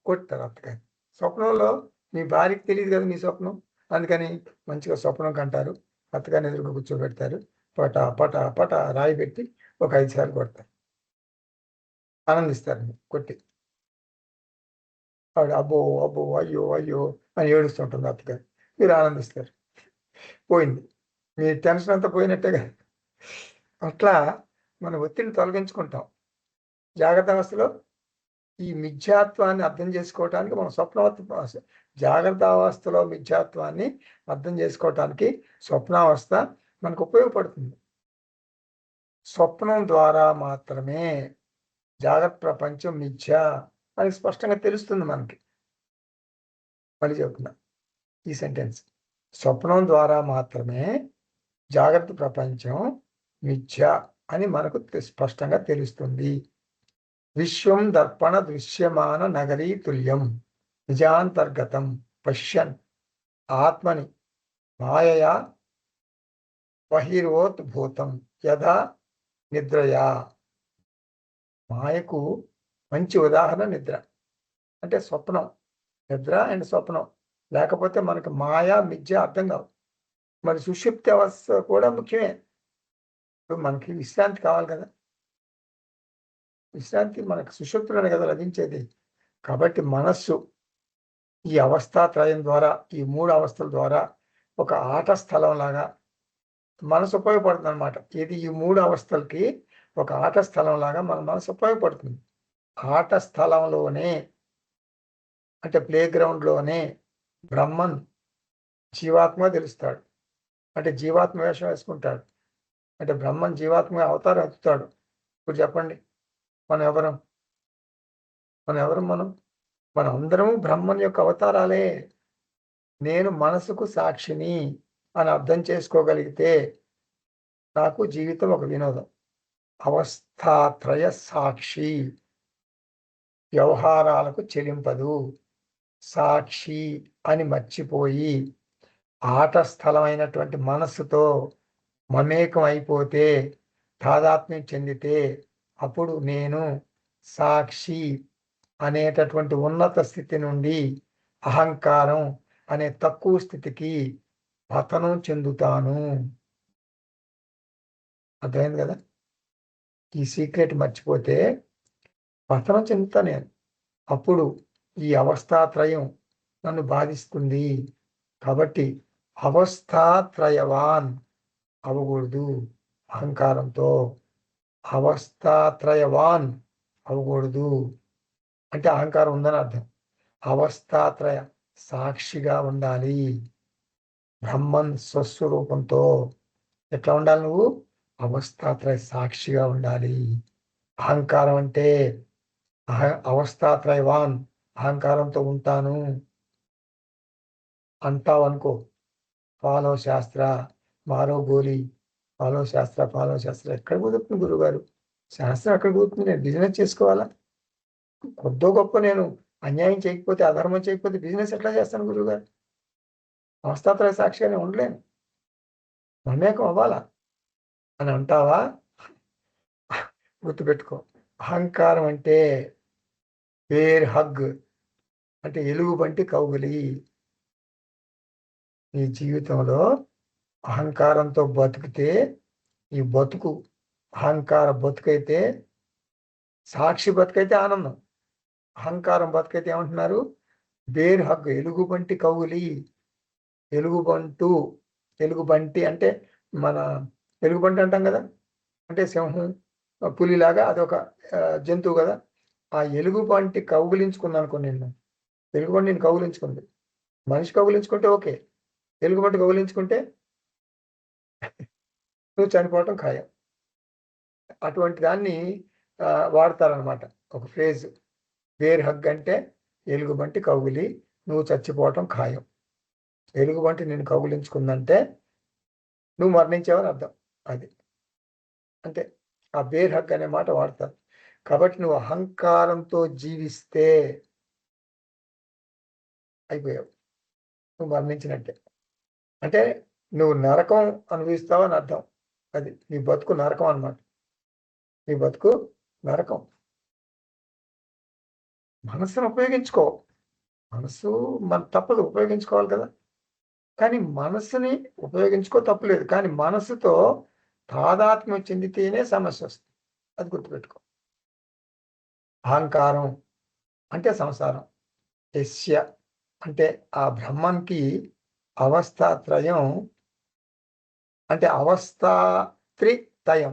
కొట్టారు అత్తగారు. స్వప్నంలో మీ భార్యకి తెలియదు కదా మీ స్వప్నం. అందుకని మంచిగా స్వప్నం కంటారు. అత్తగారిని ఎదురుగా కూర్చోబెడతారు. పట పట పట రాయి పెట్టి ఒక 5 సార్లు కొడతారు. ఆనందిస్తారు కొట్టి. ఆవిడ అబ్బో అబ్బో అయ్యో అయ్యో అని ఏడుస్తుంటుంది అత్తగారు. మీరు ఆనందిస్తారు. పోయింది. మీ టెన్షన్ అంతా పోయినట్టేగా. అట్లా మన ఒత్తిడిని తొలగించుకుంటాం. జాగ్రత్త అవస్థలో ఈ మిథ్యాత్వాన్ని అర్థం చేసుకోవటానికి మనం జాగ్రత్త అవస్థలో మిథ్యాత్వాన్ని అర్థం చేసుకోవటానికి స్వప్నావస్థ మనకు ఉపయోగపడుతుంది. స్వప్నం ద్వారా మాత్రమే జాగ్రత్త ప్రపంచం మిథ్య అని స్పష్టంగా తెలుస్తుంది మనకి. మళ్ళీ చెప్తున్నా ఈ సెంటెన్స్. స్వప్నం ద్వారా మాత్రమే జాగ్రత్త ప్రపంచం మిథ్య అని మనకు స్పష్టంగా తెలుస్తుంది. విశ్వం దర్పణ దృశ్యమాన నగరీ తుల్యం నిజాంతర్గతం పశ్యన్ ఆత్మని మాయయా బహిర్వోద్భూతం యథా నిద్రయా. మాయకు మంచి ఉదాహరణ నిద్ర, అంటే స్వప్నం. నిద్ర అండ్ స్వప్నం లేకపోతే మనకు మాయా మిథ్య అర్థం కావు. మరి సుషుప్తి అవస్థ కూడా ముఖ్యమే. ఇప్పుడు మనకి విశ్రాంతి కావాలి కదా, విశ్రాంతి మనకు సుషుప్తిలోనే కదా లభించేది. కాబట్టి మనస్సు ఈ అవస్థాత్రయం ద్వారా, ఈ 3 అవస్థల ద్వారా ఒక ఆట స్థలం లాగా మనసు ఉపయోగపడుతుంది అనమాట. ఇది ఈ 3 అవస్థలకి ఒక ఆట స్థలం లాగా మన మనసు ఉపయోగపడుతుంది. ఆట స్థలంలోనే, అంటే ప్లే గ్రౌండ్లోనే బ్రహ్మన్ జీవాత్మ తెలుస్తాడు. అంటే జీవాత్మ వేషం వేసుకుంటాడు. అంటే బ్రహ్మన్ జీవాత్మ అవతారం ఎత్తుతాడు. ఇప్పుడు చెప్పండి, మనం ఎవరం? మనం అందరము బ్రహ్మన్ యొక్క అవతారాలే. నేను మనసుకు సాక్షిని అని అర్థం చేసుకోగలిగితే నాకు జీవితం ఒక వినోదం. అవస్థాత్రయ సాక్షి, వ్యవహారాలకు చెలింపదు. సాక్షి అని మర్చిపోయి ఆట స్థలమైనటువంటి మనస్సుతో మమేకం అయిపోతే, తాదాత్మ్యం చెందితే అప్పుడు నేను సాక్షి అనేటటువంటి ఉన్నత స్థితి నుండి అహంకారం అనే తక్కువ స్థితికి పతనం చెందుతాను. అర్థమైంది కదా? ఈ సీక్రెట్ మర్చిపోతే పతనం చెందుతా నేను. అప్పుడు ఈ అవస్థాత్రయం నన్ను బాధిస్తుంది. కాబట్టి అవస్థాత్రయవాన్ అవ్వకూడదు అహంకారంతో. అవస్థాత్రయవాన్ అవ్వకూడదు అంటే అహంకారం ఉందని అర్థం. అవస్థాత్రయ సాక్షిగా ఉండాలి. బ్రహ్మన్ స్వస్వరూపంతో ఎట్లా ఉండాలి? నువ్వు అవస్థాత్రయ సాక్షిగా ఉండాలి. అహంకారం అంటే అవస్థాత్రయవాన్, అహంకారంతో ఉంటాను అంటావు అనుకో, ఫాలో శాస్త్ర మారో గోలి, ఫాలో శాస్త్ర ఎక్కడ కుదురుతుంది గురుగారు? శాస్త్రం ఎక్కడ కుదురుతుంది? నేను బిజినెస్ చేసుకోవాలా? కొద్దో గొప్ప నేను అన్యాయం చేయకపోతే, అధర్మం చేయకపోతే బిజినెస్ ఎట్లా చేస్తాను గురుగారు? అవస్థాత్రయ సాక్షిగానే ఉండలేను. మమేకం అవ్వాలా అని అంటావా? గుర్తుపెట్టుకో, అహంకారం అంటే బేర్ హగ్, అంటే ఎలుగుబంటి కౌగులి. నీ జీవితంలో అహంకారంతో బతికితే ఈ బతుకు అహంకార బతుకైతే, సాక్షి బతుకైతే ఆనందం. అహంకారం బతుకైతే ఏమంటున్నారు? బేర్ హగ్, ఎలుగుబంటి కౌగులి. ఎలుగుబంటి అంటే మన ఎలుగుబంటి అంటాం కదా, అంటే సింహం, పులిలాగా అదొక జంతువు కదా. ఆ ఎలుగుబంటి కౌగులించుకుంది అనుకో, ఎలుగుబంటి నేను కౌగులించుకుంది. మనిషి కౌగులించుకుంటే ఓకే, ఎలుగుబంటి కౌగులించుకుంటే నువ్వు చనిపోవటం ఖాయం. అటువంటి దాన్ని వాడతారనమాట ఒక ఫ్రేజ్. బేర్ హగ్ అంటే ఎలుగుబంటి కౌగులి, నువ్వు చచ్చిపోవటం ఖాయం. ఎలుగుబంటి నేను కౌగులించుకుందంటే నువ్వు మరణించావని అర్థం. అది అంటే ఆ బేర్ హగ్ అనే మాట వాడతారు. కాబట్టి నువ్వు అహంకారంతో జీవిస్తే అయిపోయావు, నువ్వు మరణించినట్టే. అంటే నువ్వు నరకం అనుభవిస్తావని అర్థం. అది నీ బతుకు నరకం అన్నమాట. నీ బతుకు నరకం. మనస్సును ఉపయోగించుకో. మనస్సు మన తప్పదు, ఉపయోగించుకోవాలి కదా. కానీ మనస్సుని ఉపయోగించుకో, తప్పులేదు. కానీ మనస్సుతో తాదాత్మ్యం చెందితేనే సమస్య వస్తుంది. అది గుర్తుపెట్టుకో. అహంకారం అంటే సంసారం. యస్య అంటే ఆ బ్రహ్మంకి అవస్థాత్రయం అంటే అవస్థాత్రితయం,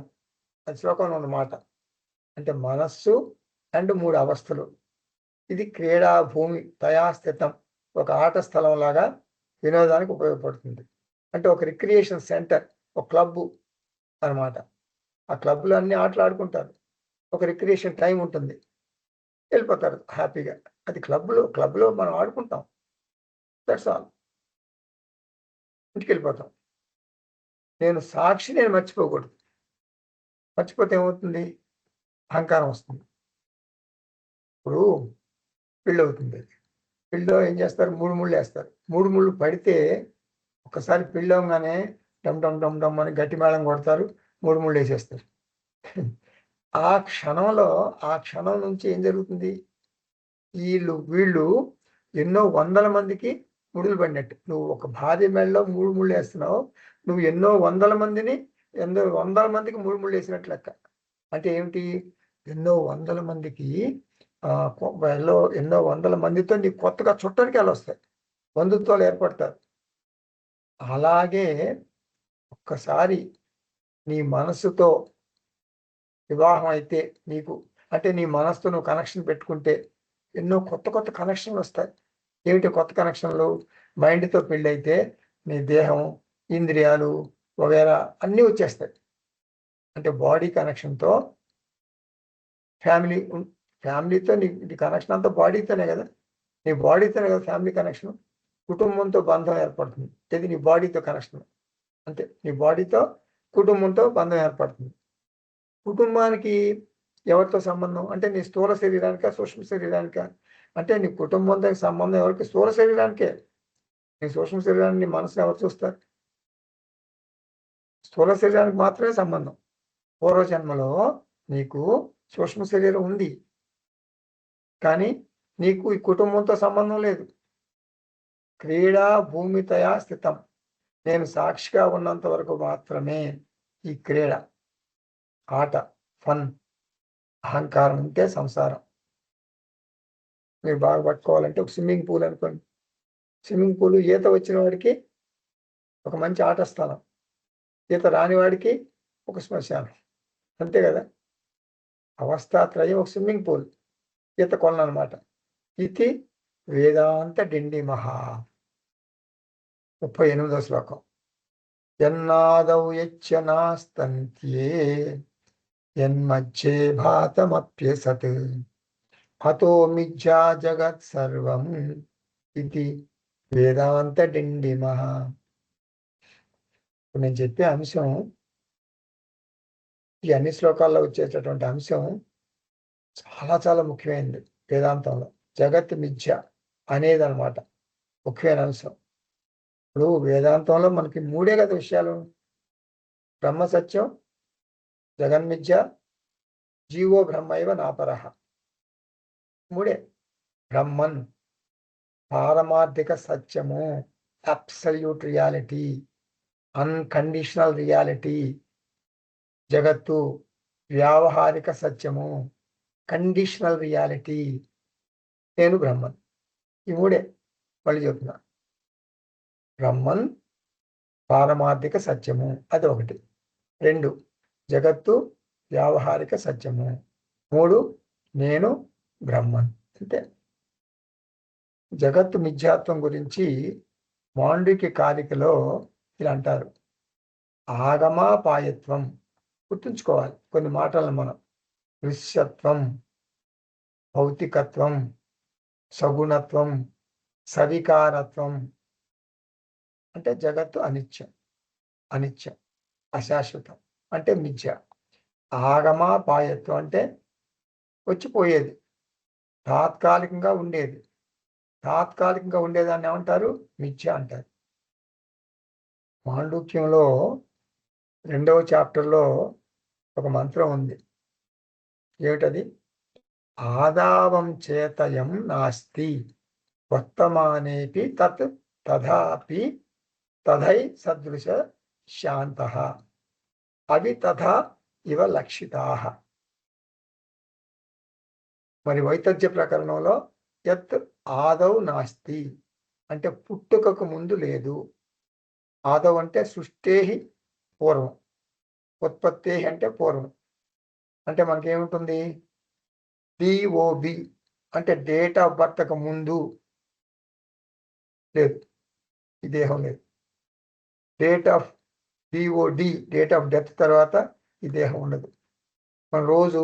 అది శ్లోకంలో ఉన్నమాట. అంటే మనస్సు అండ్ 3 అవస్థలు. ఇది క్రీడా భూమి తయాస్థితం, ఒక ఆట స్థలం లాగా వినోదానికి ఉపయోగపడుతుంది. అంటే ఒక రిక్రియేషన్ సెంటర్, ఒక క్లబ్బు అనమాట. ఆ క్లబ్‌లో అన్ని ఆటలు ఆడుకుంటారు. ఒక రిక్రియేషన్ టైం ఉంటుంది. వెళ్ళిపోతారు హ్యాపీగా. అది క్లబ్‌లో మనం ఆడుకుంటాం. That's all. ఇంటికెళ్ళిపోతాం. నేను మర్చిపోకూడదు. మర్చిపోతే ఏమవుతుంది? అహంకారం వస్తుంది. ఇప్పుడు పెళ్ళవుతుంది. పెళ్ళిలో ఏం చేస్తారు? 3 ముళ్ళేస్తారు. 3 ముళ్ళు పడితే ఒక్కసారి పెళ్ళవగానే డమ్ డమ్ డమ్ డమ్ అని గట్టి మేళం కొడతారు. 3 ముళ్ళేసేస్తారు. ఆ క్షణం నుంచి ఏం జరుగుతుంది? వీళ్ళు ఎన్నో వందల మందికి ముడులు పడినట్టు. నువ్వు ఒక భార్య మెడలో 3 ముళ్ళేస్తున్నావు. నువ్వు ఎన్నో వందల మందికి 3 ముళ్ళేసినట్టు లెక్క. అంటే ఏమిటి? ఎన్నో వందల మందికి ఎన్నో వందల మందితో నీకు కొత్తగా చుట్టరికాయలొస్తాయి. బంధుత్వాలు ఏర్పడతారు. అలాగే ఒక్కసారి నీ మనసుతో వివాహం అయితే నీకు, అంటే నీ మనసుతో నువ్వు కనెక్షన్ పెట్టుకుంటే ఎన్నో కొత్త కనెక్షన్లు వస్తాయి. ఏమిటి కొత్త కనెక్షన్లు? మైండ్‌తో పెళ్ళైతే నీ దేహం, ఇంద్రియాలు వగైరా అన్నీ వచ్చేస్తాయి. అంటే బాడీ కనెక్షన్‌తో ఫ్యామిలీతో నీ కనెక్షన్ అంతా బాడీతోనే కదా! నీ బాడీతోనే కదా ఫ్యామిలీ కనెక్షన్. కుటుంబంతో బంధం ఏర్పడుతుంది. ఇది నీ బాడీతో కనెక్షన్. అంతే. నీ బాడీతో కుటుంబంతో బంధం ఏర్పడుతుంది. కుటుంబానికి ఎవరితో సంబంధం? అంటే నీ స్థూల శరీరానికా? సూక్ష్మ శరీరానికా? అంటే నీ కుటుంబంతో సంబంధం ఎవరికి? స్థూల శరీరానికే. నీ సూక్ష్మ శరీరాన్ని, నీ మనసుని ఎవరు చూస్తారు? స్థూల శరీరానికి మాత్రమే సంబంధం. పూర్వజన్మలో నీకు సూక్ష్మ శరీరం ఉంది. కానీ నీకు ఈ కుటుంబంతో సంబంధం లేదు. క్రీడా భూమితయా స్థితం. నేను సాక్షిగా ఉన్నంత వరకు మాత్రమే ఈ క్రీడ, ఆట, ఫన్. అహంకారం ఉంటే సంసారం. మీరు బాగా పట్టుకోవాలంటే ఒక స్విమ్మింగ్ పూల్ అనుకోండి. స్విమ్మింగ్ పూల్ ఈత వచ్చిన వాడికి ఒక మంచి ఆట స్థలం. ఈత రాని వాడికి ఒక శ్మశానం. అంతే కదా! అవస్థాత్రయం ఒక స్విమ్మింగ్ పూల్. ఈత కొలననమాట. ఇది వేదాంత డిండిమః. 38వ శ్లోకం. యన్నాదౌ యచ్చ నాస్తంత్యే యన్మధ్యే భాతమప్యసత్ అతో మిథ్యా జగత్ సర్వం ఇది వేదాంత డిండిమః. ఇప్పుడు నేను చెప్పే అంశం, ఈ అన్ని శ్లోకాల్లో వచ్చేటటువంటి అంశం చాలా ముఖ్యమైనది వేదాంతంలో. జగత్ మిథ్య అనేది అనమాట ముఖ్యమైన అంశం. ఇప్పుడు వేదాంతంలో మనకి 3 కదా విషయాలు. బ్రహ్మ సత్యం, జగన్మిథ్య, జీవో బ్రహ్మైవ నాపరః. 3. బ్రహ్మన్ పారమార్థిక సత్యము, అబ్సల్యూట్ రియాలిటీ, అన్కండిషనల్ రియాలిటీ. జగత్తు వ్యావహారిక సత్యము, కండిషనల్ రియాలిటీ. నేను బ్రహ్మన్. ఈ 3 మళ్ళీ చెప్తున్నా. బ్రహ్మన్ పారమార్థిక సత్యము, అది 1. 2 జగత్తు వ్యావహారిక సత్యము. 3 నేను బ్రహ్మన్. అంతే. జగత్తు మిథ్యాత్వం గురించి మాండూక్య కారికలో ఇలా అంటారు. ఆగమాపాయత్వం. గుర్తుంచుకోవాలి కొన్ని మాటలను మనం. దృశ్యత్వం, భౌతికత్వం, సగుణత్వం, సవికారత్వం. అంటే జగత్తు అనిత్యం, అశాశ్వతం, అంటే మిథ్య. ఆగమాపాయత్వం అంటే వచ్చిపోయేది, తాత్కాలికంగా ఉండేది. తాత్కాలికంగా ఉండేదాన్ని ఏమంటారు? మిథ్య అంటారు. మాండూక్యంలో 2వ చాప్టర్లో ఒక మంత్రం ఉంది. ఏమిటది? ఆదావం చేతయం నాస్తి వర్తమానేపి తత్ తథాపి తథై సదృశ శాంతః అవి తథా ఇవ లక్షితాః. మరి వైతథ్య ప్రకరణంలో యత్ ఆదౌ నాస్తి అంటే పుట్టుకకు ముందు లేదు. ఆదౌ అంటే సృష్టేహి పూర్వం, ఉత్పత్తేహి అంటే పూర్వం. అంటే మనకేముంటుంది? డిఓబి అంటే డేట్ ఆఫ్ బర్త్కు ముందు లేదు, ఈ దేహం లేదు. Date of DoD date of death తర్వాత ఈ దేహం ఉండదు. మన రోజు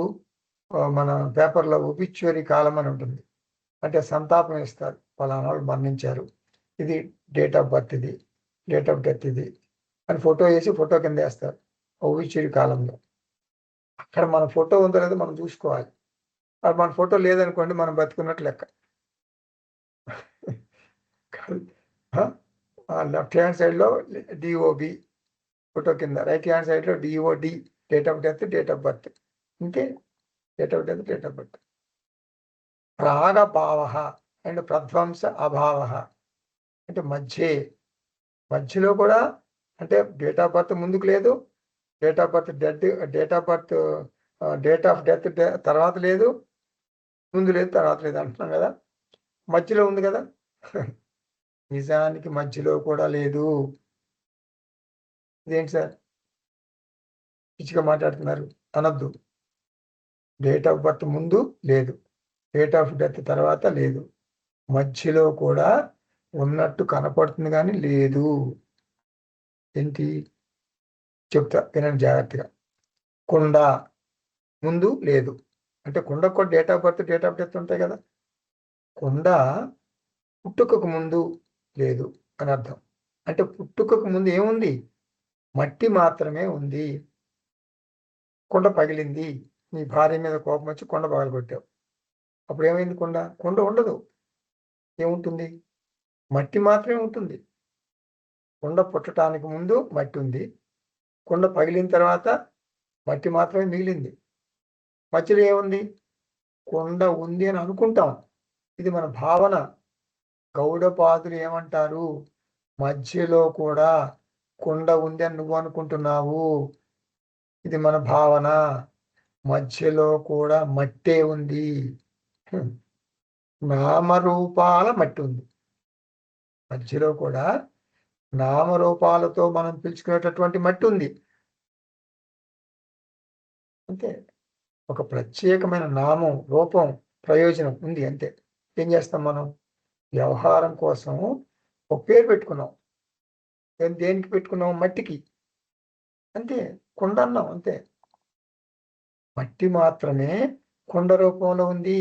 మన పేపర్లో ఒబిచ్యువరీ కాలం అని ఉంటుంది, అంటే సంతాపం ఇస్తారు, పలానా వాళ్ళు మరణించారు, ఇది డేట్ ఆఫ్ బర్త్, ఇది డేట్ ఆఫ్ డెత్, ఇది అని ఫోటో వేసి ఫోటో కింద వేస్తారు ఒబిచ్యువరీ కాలంలో. అక్కడ మన ఫోటో ఉందో లేదో మనం చూసుకోవాలి. అది మన ఫోటో లేదనుకోండి, మనం బతుకున్నట్టు లెక్క. లెఫ్ట్ హ్యాండ్ సైడ్లో డిఓబి ఫోటో కింద, రైట్ హ్యాండ్ సైడ్లో DOD date of death, date of birth. ఇంతే, date of death, date of birth. ప్రాగభావ అండ్ ప్రధ్వంస అభావ అంటే మధ్యలో కూడా, అంటే డేట్ ఆఫ్ బర్త్ ముందుకు లేదు, date of birth date of birth date of death తర్వాత లేదు, ముందు లేదు, తర్వాత లేదు అంటున్నాం కదా. మధ్యలో ఉంది కదా. నిజానికి మధ్యలో కూడా లేదు. ఇదేంటి సార్ పిచ్చిగా మాట్లాడుతున్నారు? అనద్దు. డేట్ ఆఫ్ బర్త్ ముందు లేదు, డేట్ ఆఫ్ డెత్ తర్వాత లేదు, మధ్యలో కూడా ఉన్నట్టు కనపడుతుంది కానీ లేదు. ఏంటి చెప్తా, వినండి జాగ్రత్తగా. కుండ ముందు లేదు, అంటే కుండకు కూడా date of birth, date of death ఉంటాయి కదా. కుండ పుట్టుకకు ముందు లేదు అని అర్థం. అంటే పుట్టుకకు ముందు ఏముంది? మట్టి మాత్రమే ఉంది. కుండ పగిలింది, నీ భార్య మీద కోపం వచ్చి కుండ పగలగొట్టావు, అప్పుడు ఏమైంది? కుండ ఉండదు. ఏముంటుంది? మట్టి మాత్రమే ఉంటుంది. కుండ పుట్టడానికి ముందు మట్టి ఉంది, కుండ పగిలిన తర్వాత మట్టి మాత్రమే మిగిలింది. మధ్యలో ఏముంది? కుండ ఉంది అని అనుకుంటాం, ఇది మన భావన. గౌడపాదులు ఏమంటారు? మధ్యలో కూడా కుండ ఉంది అని నువ్వు అనుకుంటున్నావు, ఇది మన భావన. మధ్యలో కూడా మట్టే ఉంది, నామరూపాల మట్టి ఉంది. మధ్యలో కూడా నామరూపాలతో మనం పిలుచుకునేటటువంటి మట్టి ఉంది. అంతే, ఒక ప్రత్యేకమైన నామం, రూపం, ప్రయోజనం ఉంది అంతే. ఏం చేస్తాం మనం? వ్యవహారం కోసం ఒక పేరు పెట్టుకున్నాం. దేనికి పెట్టుకున్నాం? మట్టికి. అంతే, కుండ అన్నాం అంతే. మట్టి మాత్రమే కుండ రూపంలో ఉంది.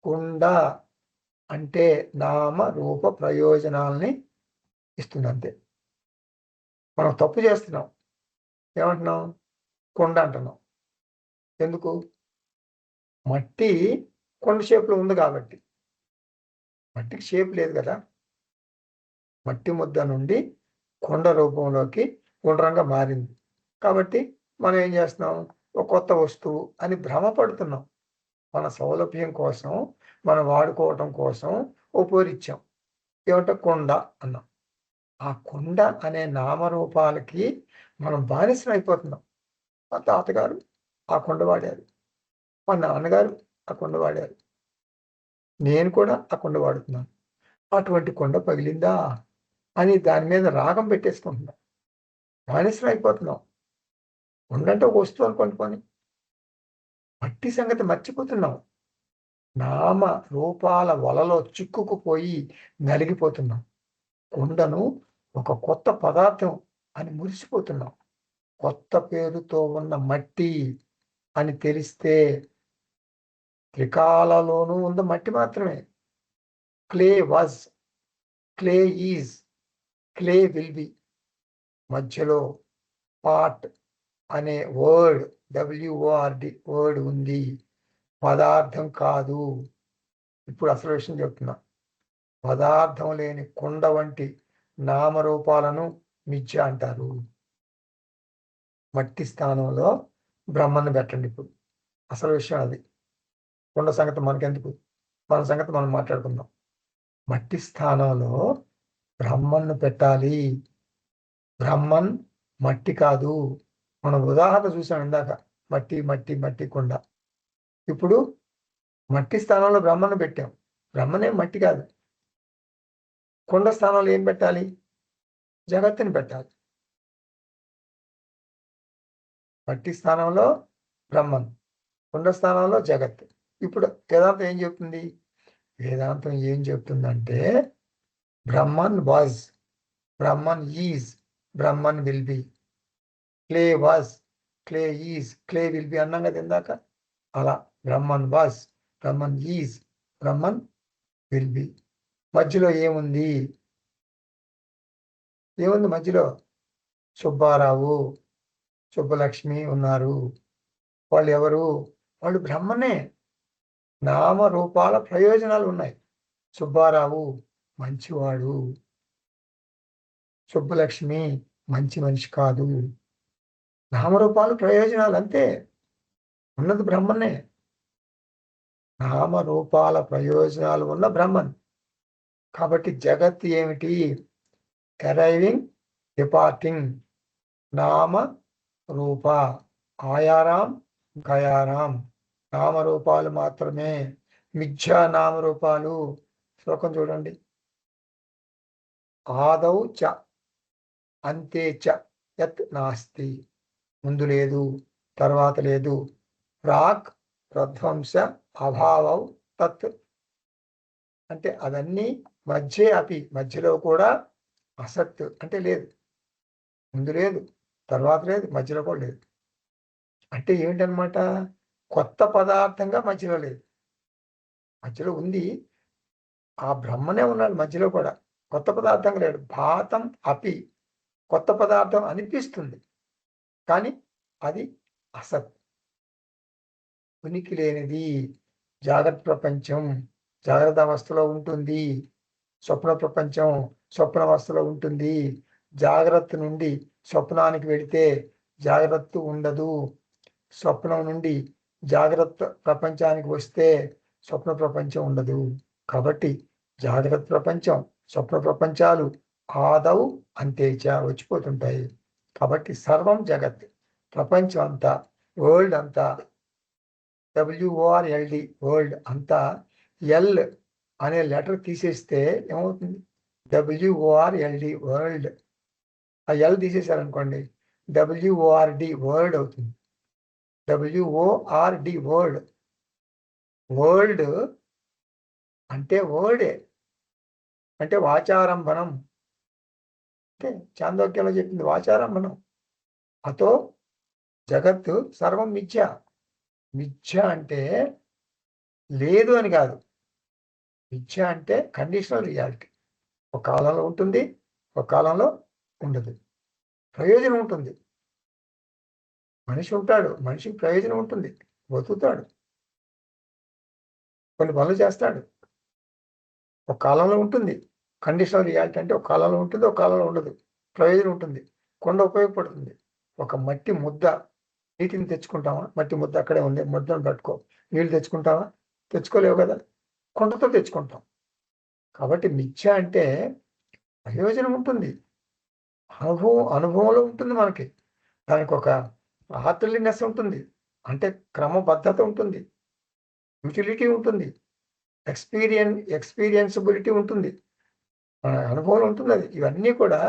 కుండ అంటే నామ రూప ప్రయోజనాల్ని ఇస్తుంది అంతే. మనం తప్పు చేస్తున్నాం, ఏమంటున్నాం? కుండ అంటున్నాం. ఎందుకు? మట్టి కొండ షేప్లో ఉంది కాబట్టి. మట్టికి షేప్ లేదు కదా. మట్టి ముద్ద నుండి కొండ రూపంలోకి గుండ్రంగా మారింది కాబట్టి మనం ఏం చేస్తున్నాం? ఒక కొత్త వస్తువు అని భ్రమపడుతున్నాం. మన సౌలభ్యం కోసం, మనం వాడుకోవటం కోసం ఓ పేరు ఇచ్చాం. ఏమంటే కొండ అన్నాం. ఆ కొండ అనే నామరూపాలకి మనం బానిసం అయిపోతున్నాం. మా తాతగారు ఆ కొండ వాడారు, మా నాన్నగారు ఆ కొండ వాడారు, నేను కూడా ఆ కొండ వాడుతున్నాను. అటువంటి కొండ పగిలిందా అని దాని మీద రాగం పెట్టేసుకుంటున్నాం, బానిసం అయిపోతున్నాం. కొండంటే ఒక వస్తువు అనుకోండి, మట్టి సంగతి మర్చిపోతున్నాం. నామ రూపాల వలలో చిక్కుకుపోయి నలిగిపోతున్నాం. కొండను ఒక కొత్త పదార్థం అని మురిసిపోతున్నాం. కొత్త పేరుతో ఉన్న మట్టి అని తెలిస్తే త్రికాలలోనూ ఉన్న మట్టి మాత్రమే. Clay was, clay is, clay will be. మధ్యలో పాట్ అనే వర్డ్, WORD వర్డ్ ఉంది, పదార్థం కాదు. ఇప్పుడు అసలు విషయం చెప్తున్నా. పదార్థం లేని కుండ వంటి నామరూపాలను మిథ్య అంటారు. మట్టి స్థానంలో బ్రహ్మను పెట్టండి. ఇప్పుడు అసలు విషయం అది. కుండ సంగతి మనకెందుకు, మన సంగతి మనం మాట్లాడుకుందాం. మట్టి స్థానంలో బ్రహ్మను పెట్టాలి. బ్రహ్మన్ మట్టి కాదు. మనం ఉదాహరణ చూసాం ఇందాక, మట్టి మట్టి మట్టి కుండ. ఇప్పుడు మట్టి స్థానంలో బ్రహ్మను పెట్టాం. బ్రహ్మనే మట్టి కాదు. కుండ స్థానంలో ఏం పెట్టాలి? జగత్తుని పెట్టాలి. మట్టి స్థానంలో బ్రహ్మన్, కుండ స్థానంలో జగత్. ఇప్పుడు వేదాంతం ఏం చెప్తుంది? వేదాంతం ఏం చెప్తుందంటే Brahman was, Brahman is, Brahman will be. Clay was, clay is, clay will be అన్నాం కదా ఇందాక. అలా Brahman was, Brahman is, Brahman will be. మధ్యలో ఏముంది? ఏముంది మధ్యలో? సుబ్బారావు, సుబ్బలక్ష్మి ఉన్నారు. వాళ్ళు ఎవరు? వాళ్ళు బ్రహ్మనే. నామరూపాల ప్రయోజనాలు ఉన్నాయి. సుబ్బారావు మంచివాడు, సుబ్బలక్ష్మి మంచి మనిషి కాదు. నామరూపాలు ప్రయోజనాలు అంతే. ఉన్నది బ్రహ్మనే. నామరూపాల ప్రయోజనాలు ఉన్న బ్రహ్మన్. కాబట్టి జగత్ ఏమిటి? Arriving, departing. నామ రూప, ఆయారాం గయారాం. నామరూపాలు మాత్రమే. మిథ్యా నామరూపాలు. శ్లోకం చూడండి. ఆదౌ చ అంతే చ యత్ నాస్తి. ముందు లేదు, తర్వాత లేదు. ప్రాక్ ప్రధ్వంస అభావౌ తత్. అంటే అవన్నీ మధ్యే అపి, మధ్యలో కూడా అసత్ అంటే లేదు. ముందు లేదు, తర్వాత లేదు, మధ్యలో కూడా లేదు. అంటే ఏంటనమాట? కొత్త పదార్థంగా మధ్యలో లేదు. మధ్యలో ఉంది, ఆ బ్రహ్మనే ఉన్నాడు మధ్యలో కూడా. కొత్త పదార్థంగా లేడు. భాతం అపి, కొత్త పదార్థం అనిపిస్తుంది, కానీ అది అసత్, ఉనికి లేనిది. జాగ్రత్త ప్రపంచం జాగ్రత్త అవస్థలో ఉంటుంది, స్వప్న ప్రపంచం స్వప్నావస్థలో ఉంటుంది. జాగ్రత్త నుండి స్వప్నానికి వెళితే జాగ్రత్త ఉండదు. స్వప్నం నుండి జాగ్రత్త ప్రపంచానికి వస్తే స్వప్న ప్రపంచం ఉండదు. కాబట్టి జాగ్రత్త ప్రపంచం, స్వప్న ప్రపంచాలు ఆదౌ అంతేచ వచ్చిపోతుంటాయి. కాబట్టి సర్వం జగత్, ప్రపంచం అంతా, వరల్డ్ అంతా, WORLD వరల్డ్ అంతా, ఎల్ అనే లెటర్ తీసేస్తే ఏమవుతుంది? WORLD world. ఆ ఎల్ తీసేశారనుకోండి, WORD వర్డ్ అవుతుంది. WORD word. వరల్డ్ అంటే వర్డే, అంటే వాచారంభణం. అంటే చాందోక్యంలో చెప్పింది వాచారంభణం. అతో జగత్తు సర్వం మిథ్య. మిథ్య అంటే లేదు అని కాదు. మిథ్య అంటే కండిషనల్ రియాలిటీ. ఒక కాలంలో ఉంటుంది, ఒక కాలంలో ఉండదు. ప్రయోజనం ఉంటుంది. మనిషి ఉంటాడు, మనిషికి ప్రయోజనం ఉంటుంది, బతుకుతాడు, కొన్ని పనులు చేస్తాడు. ఒక కాలంలో ఉంటుంది. కండిషనల్ రియాలిటీ అంటే ఒక కాలంలో ఉంటుంది, ఒక కాలంలో ఉండదు. ప్రయోజనం ఉంటుంది. కొండ ఉపయోగపడుతుంది. ఒక మట్టి ముద్ద, నీటిని తెచ్చుకుంటామా? మట్టి ముద్ద అక్కడే ఉంది, ముద్దను పట్టుకో. నీళ్ళు తెచ్చుకుంటావా? తెచ్చుకోలేవు కదా. కొండతో తెచ్చుకుంటాం. కాబట్టి మిథ్య అంటే ప్రయోజనం ఉంటుంది, అనుభవంలో ఉంటుంది మనకి. దానికి ఒక ఆర్డర్లీనెస్ ఉంటుంది, అంటే క్రమబద్ధత ఉంటుంది, యూటిలిటీ ఉంటుంది, ఎక్స్పీరియన్సిబిలిటీ ఉంటుంది, అనుభవం ఉంటుంది. అది ఇవన్నీ కూడా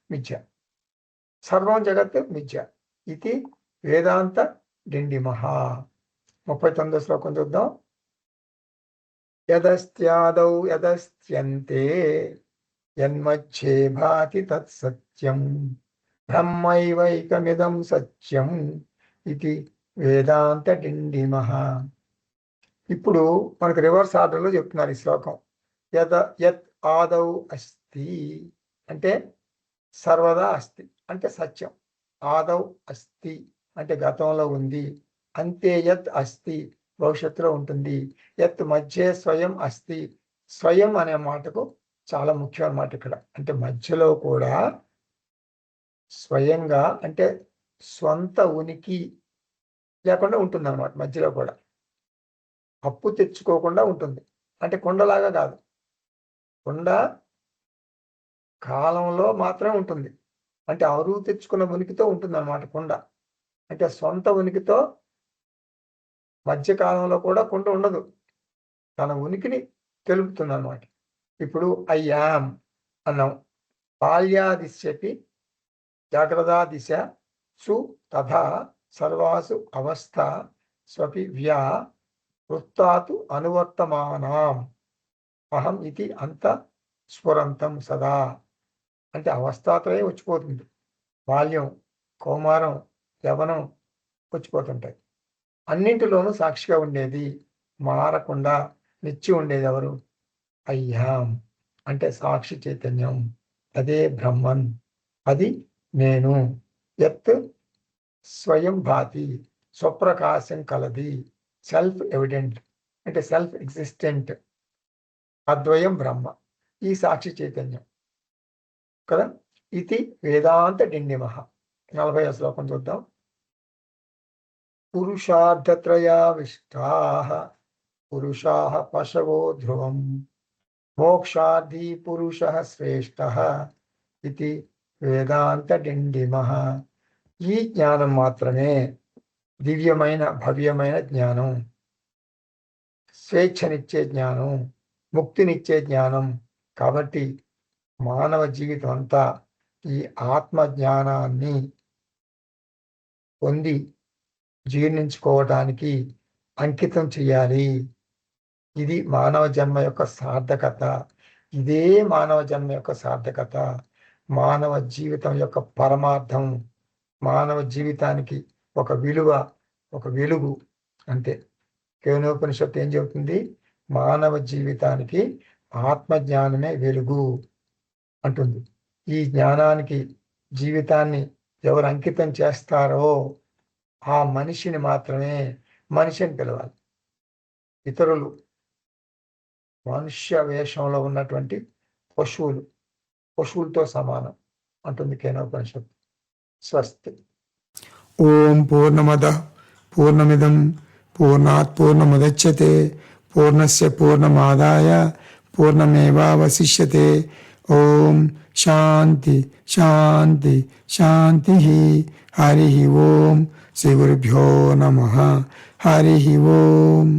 మిథ్య. సర్వం జగత్ మిథ్య ఇది వేదాంత డిండిమః. 39వ శ్లోకం చూద్దాం. యదస్త్యాదౌ యదస్త్యంతే యన్మధ్యే భాతి తత్సత్యం బ్రహ్మైవైకమిదం సత్యం ఇది వేదాంత డిండిమః. ఇప్పుడు మనకు రివర్స్ ఆర్డర్లో చెప్తున్నారు ఈ శ్లోకం. యత్ ఆదౌ అస్తి అంటే సర్వదా అస్తి అంటే సత్యం. ఆదౌ అస్తి అంటే గతంలో ఉంది. అంతే యత్ అస్తి భవిష్యత్తులో ఉంటుంది. యత్ మధ్య స్వయం అస్తి. స్వయం అనే మాటకు చాలా ముఖ్యం అన్నమాట ఇక్కడ. అంటే మధ్యలో కూడా స్వయంగా అంటే స్వంత ఉనికి లేకుండా ఉంటుంది అన్నమాట. మధ్యలో కూడా అప్పు తెచ్చుకోకుండా ఉంటుంది. అంటే కొండలాగా కాదు. కొండ కాలంలో మాత్రమే ఉంటుంది. అంటే అరువు తెచ్చుకున్న ఉనికితో ఉంటుంది అన్నమాట కొండ. అంటే సొంత ఉనికితో మధ్యకాలంలో కూడా కొండ ఉండదు. తన ఉనికిని తెలుపుతుంది అన్నమాట. ఇప్పుడు ఐ యామ్ అన్నాం. బాల్యాదిశ్యపి జాగ్రత్త దిశ సు తథా సర్వాసు అవస్థ స్వపి వ్యా వృత్తాతు అనువర్తమానాం అహం ఇది అంత స్ఫురంతం సదా. అంటే అవస్థాతోనే వచ్చిపోతుంది. బాల్యం, కౌమారం, యవనం వచ్చిపోతుంటాయి. అన్నింటిలోనూ సాక్షిగా ఉండేది, మారకుండా నిత్యం ఉండేది ఎవరు? అయ్యాం అంటే సాక్షి చైతన్యం. అదే బ్రహ్మన్, అది నేను. యత్ స్వయం భాతి, స్వప్రకాశం కలది, సెల్ఫ్ ఎవిడెంట్ అంటే సెల్ఫ్ ఎగ్జిస్టెంట్, అద్వయం బ్రహ్మ, ఈ సాక్షి చైతన్యం కదా. ఇది వేదాంత డిండిమః. 40వ శ్లోకం చూద్దాం. పురుషార్థత్రయావిష్టాః పురుషాః పశవో ధ్రువం మోక్షార్థీ పురుషః శ్రేష్టః ఇది వేదాంత డిండిమః. ఈ జ్ఞానం మాత్రమే దివ్యమైన భవ్యమైన జ్ఞానం, స్వేచ్ఛనిచ్చే జ్ఞానం, ముక్తినిచ్చే జ్ఞానం. కాబట్టి మానవ జీవితం అంతా ఈ ఆత్మ జ్ఞానాన్ని పొంది జీర్ణించుకోవడానికి అంకితం చేయాలి. ఇది మానవ జన్మ యొక్క సార్థకత. ఇదే మానవ జన్మ యొక్క సార్థకత, మానవ జీవితం యొక్క పరమార్థం, మానవ జీవితానికి ఒక విలువ, ఒక వెలుగు. అంతే. కేనోపనిషత్తు ఏం చెబుతుంది? మానవ జీవితానికి ఆత్మజ్ఞానమే వెలుగు అంటుంది. ఈ జ్ఞానానికి జీవితాన్ని ఎవరు అంకితం చేస్తారో ఆ మనిషిని మాత్రమే మనిషి అని పిలవాలి. ఇతరులు మనుష్య వేషంలో ఉన్నటువంటి పశువులతో సమానం అంటుంది కేనోపనిషత్తు. స్వస్తి. ఓం పూర్ణమద పూర్ణమిదం పూర్ణాత్ పూర్ణముదచ్యతే పూర్ణస్య పూర్ణమాదాయ పూర్ణమేవావశిష్యతే. ఓం శాంతి శాంతి శాంతి. హరి ఓం. శ్రీ గురుభ్యో నమః. హరి ఓం.